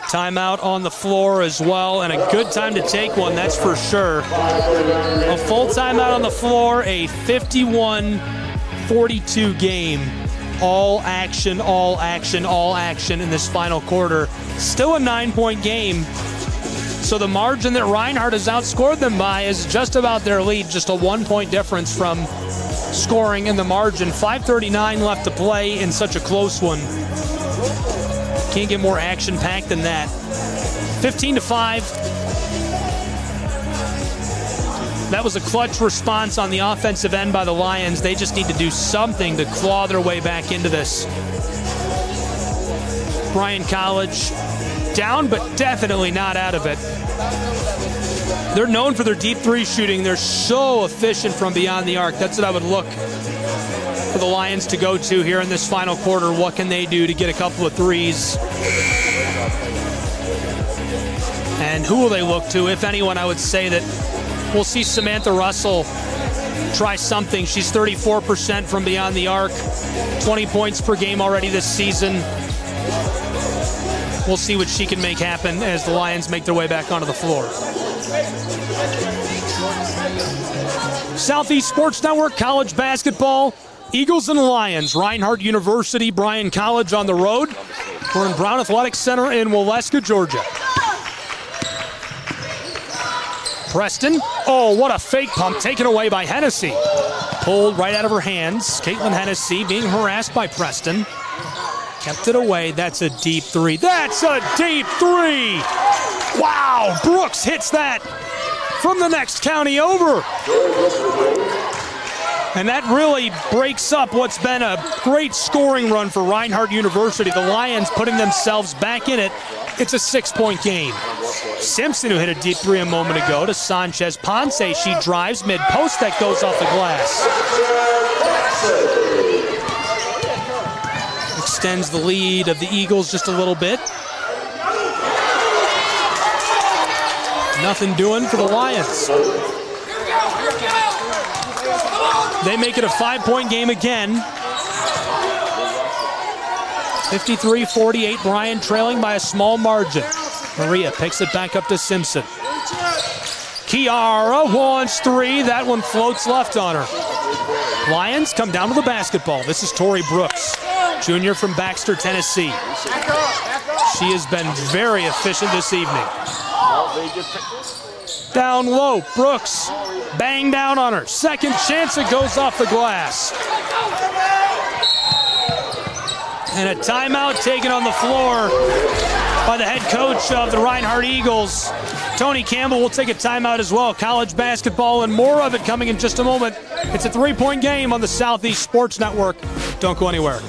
Timeout on the floor as well, and a good time to take one, that's for sure. A full timeout on the floor, a 51-42 game. All action, all action, all action in this final quarter. Still a 9-point game. So the margin that Reinhardt has outscored them by is just about their lead, just a 1-point difference from scoring in the margin. 5:39 left to play in such a close one. Can't get more action-packed than that. 15-5. That was a clutch response on the offensive end by the Lions. They just need to do something to claw their way back into this. Bryan College down, but definitely not out of it. They're known for their deep three shooting. They're so efficient from beyond the arc. That's what I would look for the Lions to go to here in this final quarter. What can they do to get a couple of threes? And who will they look to? If anyone, I would say that we'll see Samantha Russell try something. She's 34% from beyond the arc, 20 points per game already this season. We'll see what she can make happen as the Lions make their way back onto the floor. Southeast Sports Network, college basketball, Eagles and Lions. Reinhardt University, Bryan College on the road. We're in Brown Athletics Center in Waleska, Georgia. Preston, oh, what a fake pump, taken away by Hennessy. Pulled right out of her hands. Caitlin Hennessy being harassed by Preston. Kept it away, that's a deep three. That's a deep three! Wow, Brooks hits that from the next county over. And that really breaks up what's been a great scoring run for Reinhardt University. The Lions putting themselves back in it. It's a 6-point game. Simpson, who hit a deep three a moment ago, to Sanchez Ponce. She drives mid-post, that goes off the glass. Extends the lead of the Eagles just a little bit. Nothing doing for the Lions. They make it a 5-point game again. 53-48, Bryan trailing by a small margin. Maria picks it back up to Simpson. Kiara wants three. That one floats left on her. Lions come down to the basketball. This is Tori Brooks, junior from Baxter, Tennessee. She has been very efficient this evening. Down low, Brooks, bang down on her. Second chance, it goes off the glass. And a timeout taken on the floor by the head coach of the Reinhardt Eagles. Tony Campbell will take a timeout as well. College basketball and more of it coming in just a moment. It's a 3-point game on the Southeast Sports Network. Don't go anywhere.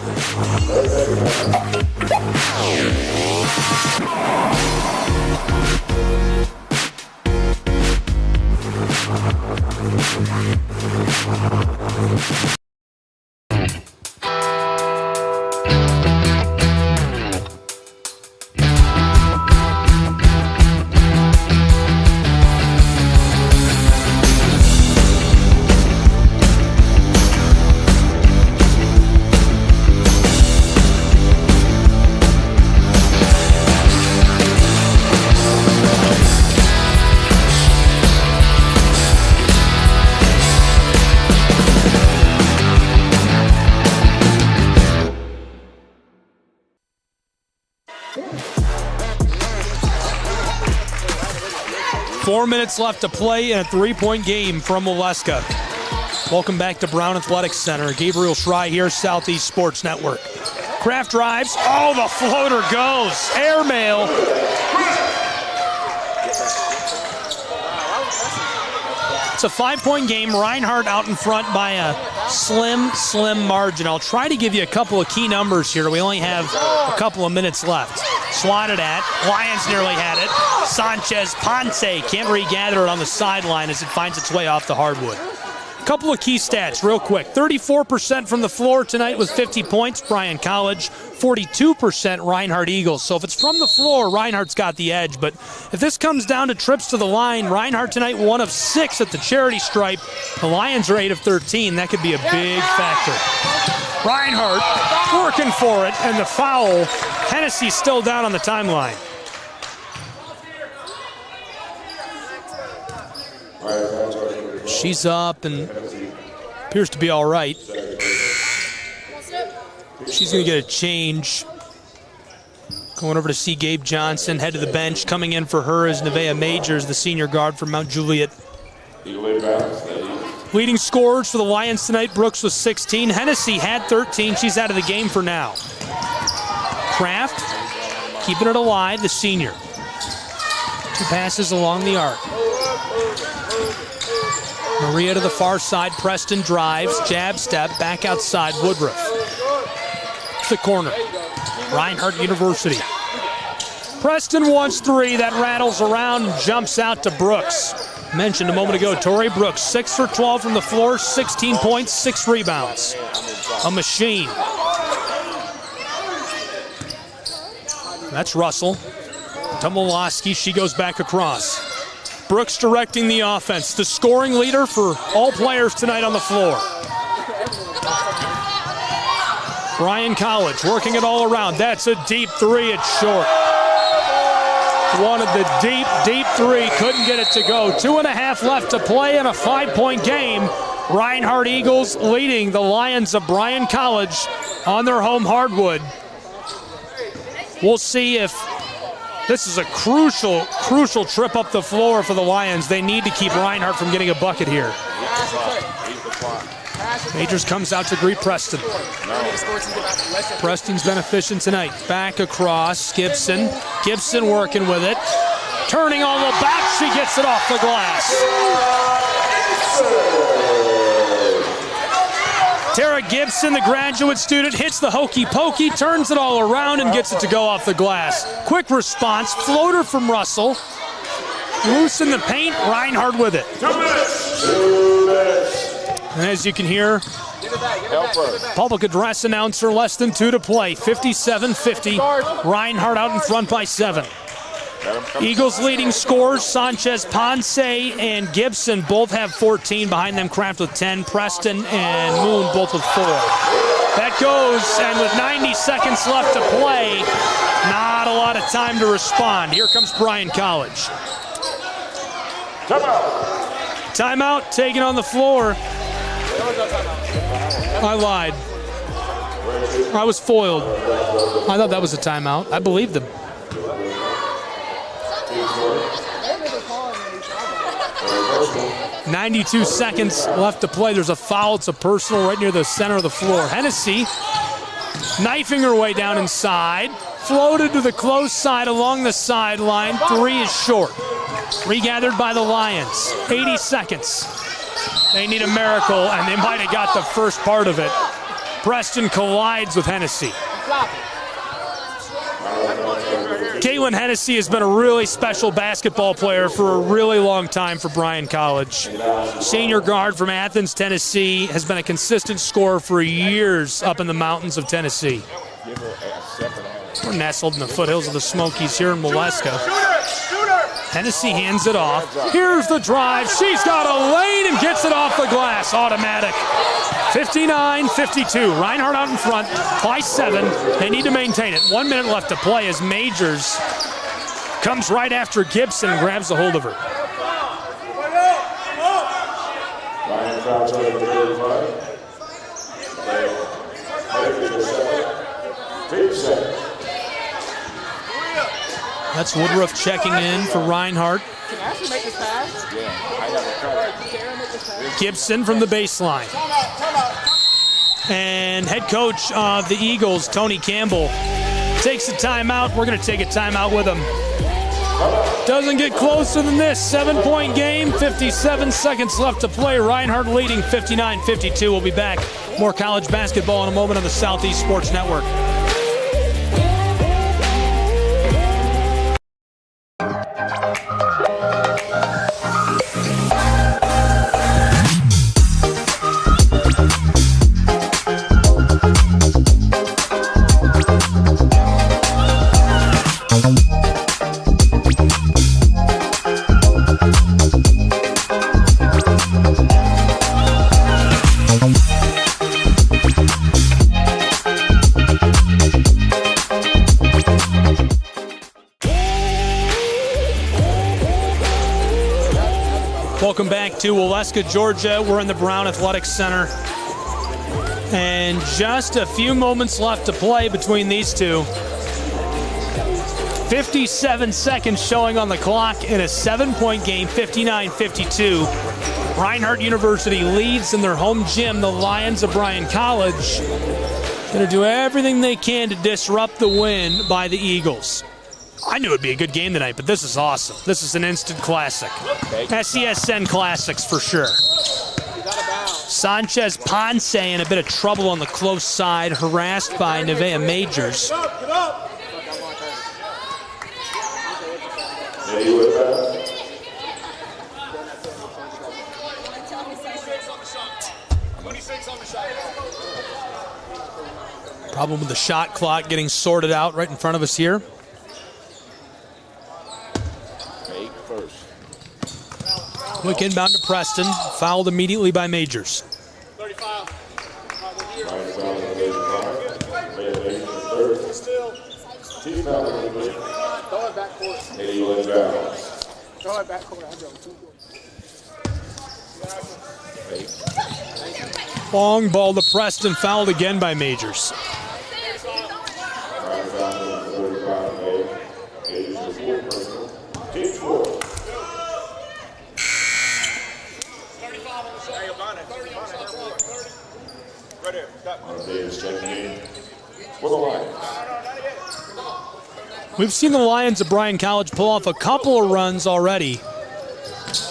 4 minutes left to play in a 3-point game from Waleska. Welcome back to Brown Athletic Center. Gabriel Schrei here, Southeast Sports Network. Kraft drives. Oh, the floater goes. Airmail. It's a 5-point game. Reinhardt out in front by a slim margin. I'll try to give you a couple of key numbers here. We only have a couple of minutes left. Swatted at. Lions nearly had it. Sanchez Ponce can't regather it on the sideline as it finds its way off the hardwood. Couple of key stats real quick. 34% from the floor tonight with 50 points. Bryan College. 42% Reinhardt Eagles. So if it's from the floor, Reinhardt's got the edge. But if this comes down to trips to the line, Reinhardt tonight 1 of 6 at the charity stripe. The Lions are 8 of 13. That could be a big factor. Reinhardt working for it, and the foul. Hennessy still down on the timeline. She's up and appears to be all right. She's going to get a change. Going over to see Gabe Johnson, head to the bench. Coming in for her is Nevaeh Majors, the senior guard from Mount Juliet. Leading scorers for the Lions tonight, Brooks with 16. Hennessy had 13. She's out of the game for now. Kraft keeping it alive, the senior. 2 passes along the arc. Maria to the far side. Preston drives, jab step, back outside. Woodruff. To the corner. Reinhardt University. Preston wants 3. That rattles around and jumps out to Brooks. Mentioned a moment ago, Torrey Brooks, 6 for 12 from the floor, 16 points, 6 rebounds. A machine. That's Russell. To Molosky, she goes back across. Brooks directing the offense, the scoring leader for all players tonight on the floor. Bryan College working it all around. That's a deep 3, it's short. Wanted the deep 3, couldn't get it to go. 2.5 left to play in a 5-point game. Reinhardt Eagles leading the Lions of Bryan College on their home hardwood. We'll see if this is a crucial trip up the floor for the Lions. They need to keep Reinhardt from getting a bucket here. Majors comes out to greet Preston. Preston's been efficient tonight. Back across, Gibson. Gibson working with it. Turning on the back, she gets it off the glass. Tara Gibson, the graduate student, hits the hokey pokey, turns it all around and gets it to go off the glass. Quick response, floater from Russell. Loose in the paint, Reinhardt with it. And as you can hear, public address announcer, less than 2 to play, 57-50. Reinhardt out in front by 7. Eagles leading scorers, Sanchez Ponce and Gibson both have 14. Behind them, Kraft with 10. Preston and Moon both with 4. That goes, and with 90 seconds left to play, not a lot of time to respond. Here comes Bryan College. Timeout taken on the floor. I lied. I was foiled. I thought that was a timeout. I believed them. 92 seconds left to play. There's a foul. It's a personal right near the center of the floor. Hennessy knifing her way down inside. Floated to the close side along the sideline. 3 is short. Regathered by the Lions. 80 seconds. They need a miracle, and they might have got the first part of it. Preston collides with Hennessy. Caitlin Hennessy has been a really special basketball player for a really long time for Bryan College. Senior guard from Athens, Tennessee, has been a consistent scorer for years up in the mountains of Tennessee. We're nestled in the foothills of the Smokies here in Waleska. Hennessy hands it off. Here's the drive. She's got a lane and gets it off the glass. Automatic. 59-52. Reinhardt out in front by 7. They need to maintain it. 1 minute left to play as Majors comes right after Gibson and grabs a hold of her. That's Woodruff checking in for Reinhardt. Can Ashley make this pass? Yeah, I got to Gibson from the baseline. And head coach of the Eagles, Tony Campbell, takes a timeout. We're going to take a timeout with him. Doesn't get closer than this. 7-point game, 57 seconds left to play. Reinhardt leading 59-52. We'll be back. More college basketball in a moment on the Southeast Sports Network. Welcome back to Waleska, Georgia. We're in the Brown Athletics Center. And just a few moments left to play between these two. 57 seconds showing on the clock in a 7-point game, 59-52. Reinhardt University leads in their home gym, the Lions of Bryan College. Going to do everything they can to disrupt the win by the Eagles. I knew it would be a good game tonight, but this is awesome. This is an instant classic. SESN classics for sure. Sanchez Ponce in a bit of trouble on the close side, harassed by Nevaeh Majors. Problem with the shot clock getting sorted out right in front of us here. Quick inbound to Preston, fouled immediately by Majors. Long ball to Preston, fouled again by Majors. We've seen the Lions of Bryan College pull off a couple of runs already.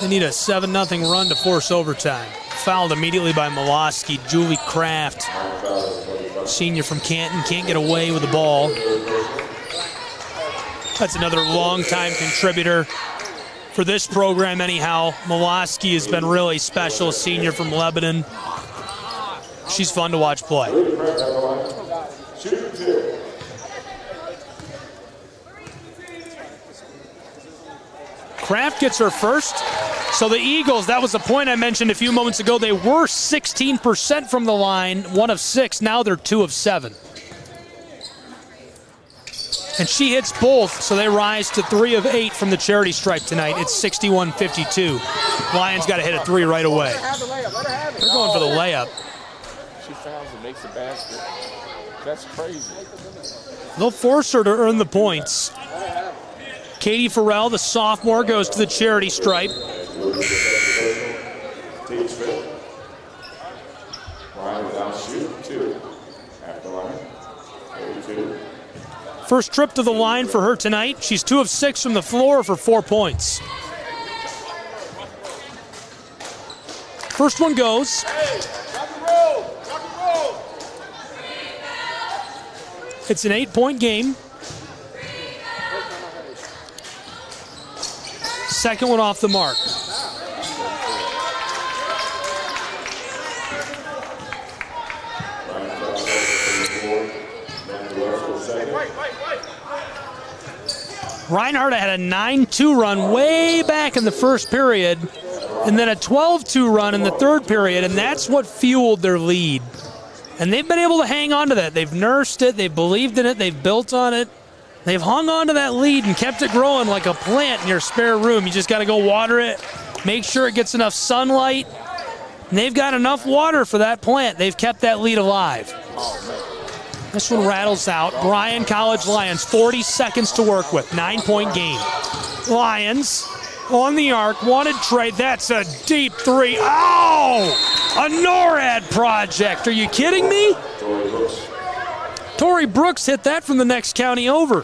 They need a 7-0 run to force overtime. Fouled immediately by Milosky. Julie Kraft, senior from Canton, can't get away with the ball. That's another longtime contributor for this program anyhow. Milosky has been really special, senior from Lebanon. She's fun to watch play. Kraft gets her first. So the Eagles, that was the point I mentioned a few moments ago. They were 16% from the line, 1 of 6. Now they're 2 of 7. And she hits both, so they rise to 3 of 8 from the charity stripe tonight. It's 61-52. Lions got to hit a 3 right away. They're going for the layup. She fouls and makes the basket. That's crazy. They'll force her to earn the points. Katie Farrell, the sophomore, goes to the charity stripe. First trip to the line for her tonight. She's 2 of 6 from the floor for 4 points. First one goes. It's an 8-point game. Second one off the mark. Reinhardt had a 9-2 run way back in the first period, and then a 12-2 run in the third period, and that's what fueled their lead. And they've been able to hang on to that. They've nursed it, they've believed in it, they've built on it. They've hung on to that lead and kept it growing like a plant in your spare room. You just got to go water it, make sure it gets enough sunlight. And they've got enough water for that plant. They've kept that lead alive. This one rattles out. Bryan College Lions, 40 seconds to work with. 9-point game. Lions on the arc. Wanted trade. That's a deep three. Oh! A NORAD project. Are you kidding me? Torrey Brooks hit that from the next county over.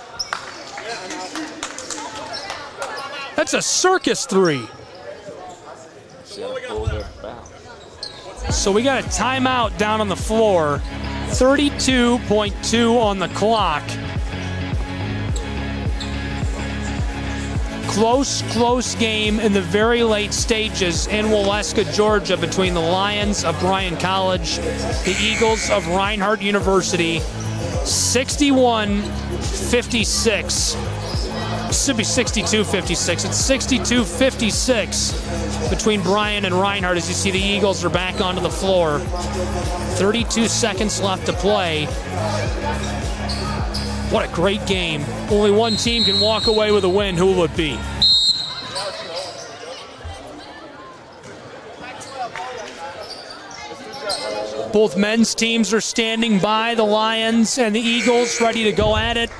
That's a circus three. So we got a timeout down on the floor. 32.2 on the clock. Close game in the very late stages in Waleska, Georgia, between the Lions of Bryan College, the Eagles of Reinhardt University. 61-56. Should be 62-56. It's 62-56 between Bryan and Reinhardt as you see the Eagles are back onto the floor. 32 seconds left to play. What a great game. Only one team can walk away with a win. Who will it be? Both men's teams are standing by, the Lions and the Eagles, ready to go at it.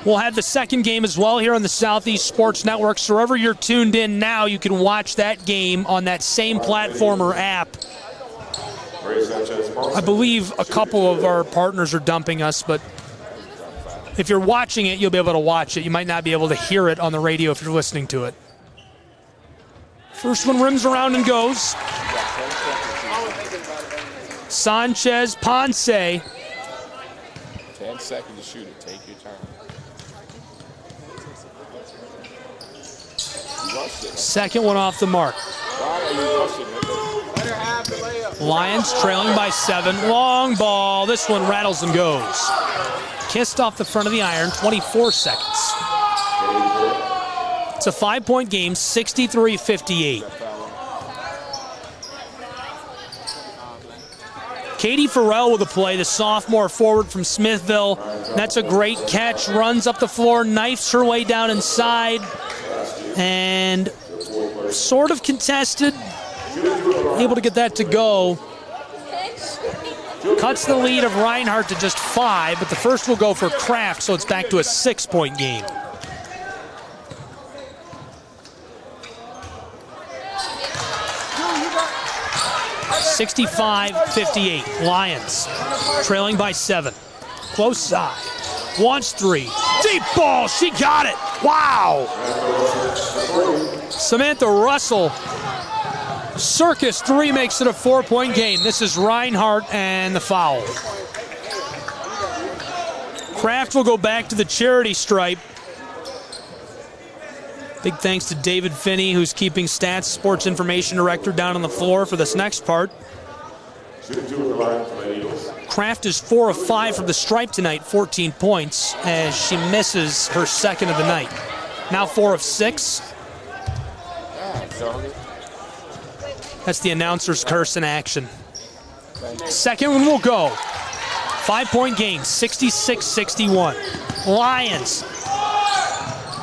We'll have the second game as well here on the Southeast Sports Network. So wherever you're tuned in now, you can watch that game on that same platform or app. I believe a couple of our partners are dumping us, but if you're watching it, you'll be able to watch it. You might not be able to hear it on the radio if you're listening to it. First one rims around and goes. Sanchez Ponce. 10 seconds to shoot it. Take your turn. Second one off the mark. Lions trailing by 7. Long ball. This one rattles and goes. Kissed off the front of the iron. 24 seconds. It's a 5-point game. 63-58. Katie Farrell with the play, the sophomore forward from Smithville. That's a great catch. Runs up the floor, knifes her way down inside. And sort of contested. Able to get that to go. Cuts the lead of Reinhardt to just 5, but the first will go for Kraft, so it's back to a 6-point game. (65-58). Lions trailing by 7. Close side. Wants 3. Deep ball. She got it. Wow. Samantha Russell. Circus 3 makes it a 4-point game. This is Reinhardt and the foul. Kraft will go back to the charity stripe. Big thanks to David Finney, who's keeping stats, sports information director, down on the floor for this next part. Kraft is 4 of 5 from the stripe tonight, 14 points, as she misses her second of the night. Now 4 of 6. That's the announcer's curse in action. Second one will go. 5-point game, 66-61. Lions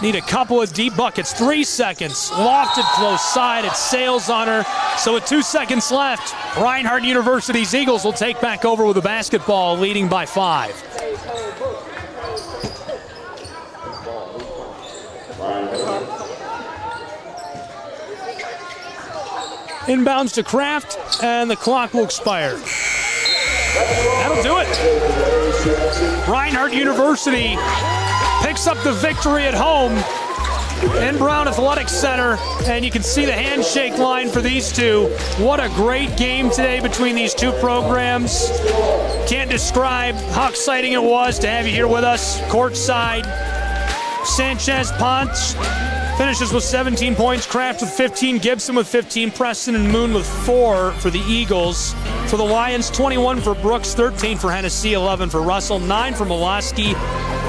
need a couple of deep buckets. 3 seconds. Lofted close side. It sails on her. So with 2 seconds left, Reinhardt University's Eagles will take back over with the basketball, leading by 5. Inbounds to Kraft, and the clock will expire. That'll do it. Reinhardt University picks up the victory at home in Brown Athletic Center, and you can see the handshake line for these two. What a great game today between these two programs. Can't describe how exciting it was to have you here with us courtside. Sanchez Ponce finishes with 17 points, Kraft with 15, Gibson with 15, Preston and Moon with 4 for the Eagles. For the Lions, 21 for Brooks, 13 for Hennessy, 11 for Russell, 9 for Molosky,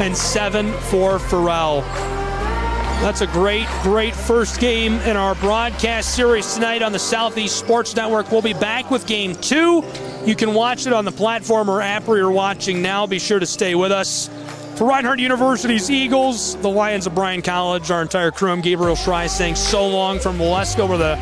and 7 for Farrell. That's a great, great first game in our broadcast series tonight on the Southeast Sports Network. We'll be back with Game 2. You can watch it on the platform or app where you're watching now. Be sure to stay with us. For Reinhardt University's Eagles, the Lions of Bryan College, our entire crew, I'm Gabriel Schrei saying so long from Waleska, where the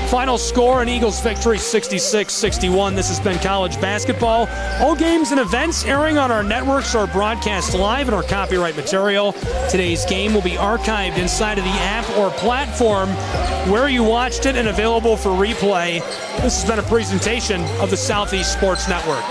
Final score, an Eagles victory, 66-61. This has been college basketball. All games and events airing on our networks are broadcast live in our copyright material. Today's game will be archived inside of the app or platform where you watched it and available for replay. This has been a presentation of the Southeast Sports Network.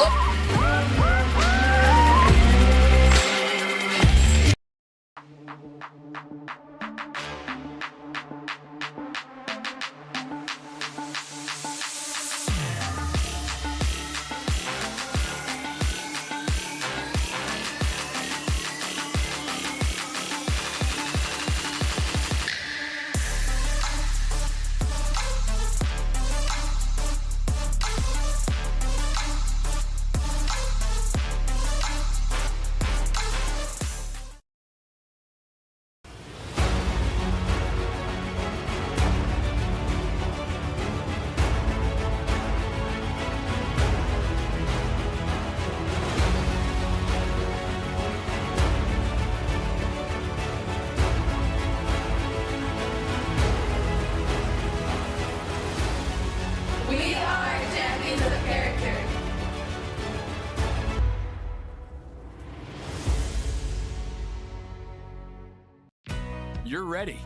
You're ready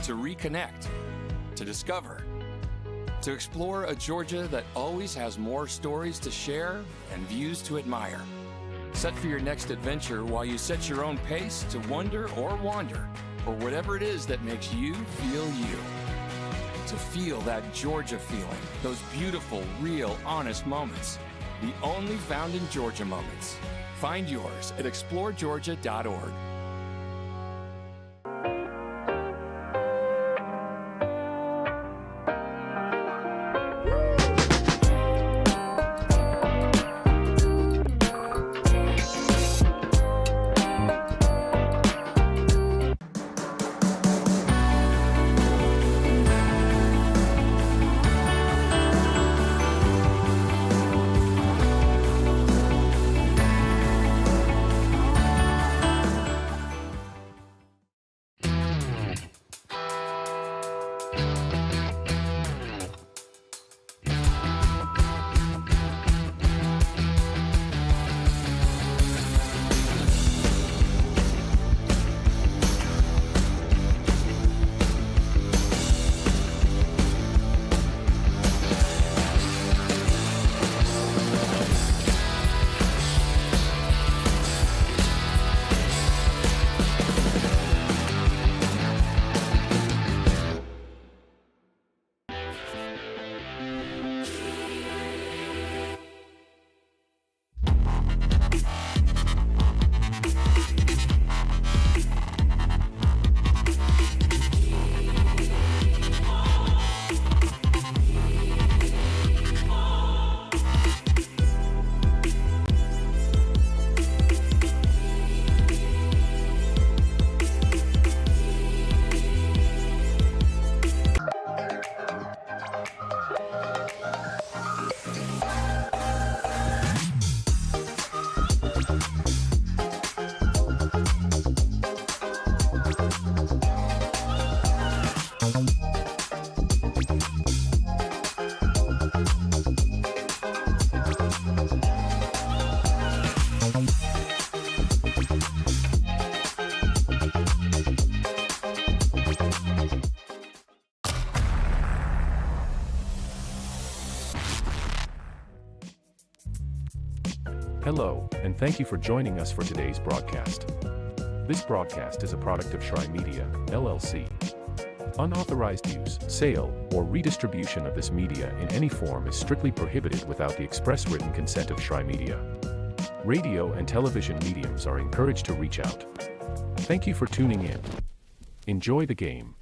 to reconnect, to discover, to explore a Georgia that always has more stories to share and views to admire. Set for your next adventure while you set your own pace to wonder or wander, or whatever it is that makes you feel you. To feel that Georgia feeling, those beautiful, real, honest moments. The only found in Georgia moments. Find yours at exploregeorgia.org. Hello, and thank you for joining us for today's broadcast. This broadcast is a product of Shry Media, LLC. Unauthorized use, sale, or redistribution of this media in any form is strictly prohibited without the express written consent of Shry Media. Radio and television mediums are encouraged to reach out. Thank you for tuning in. Enjoy the game.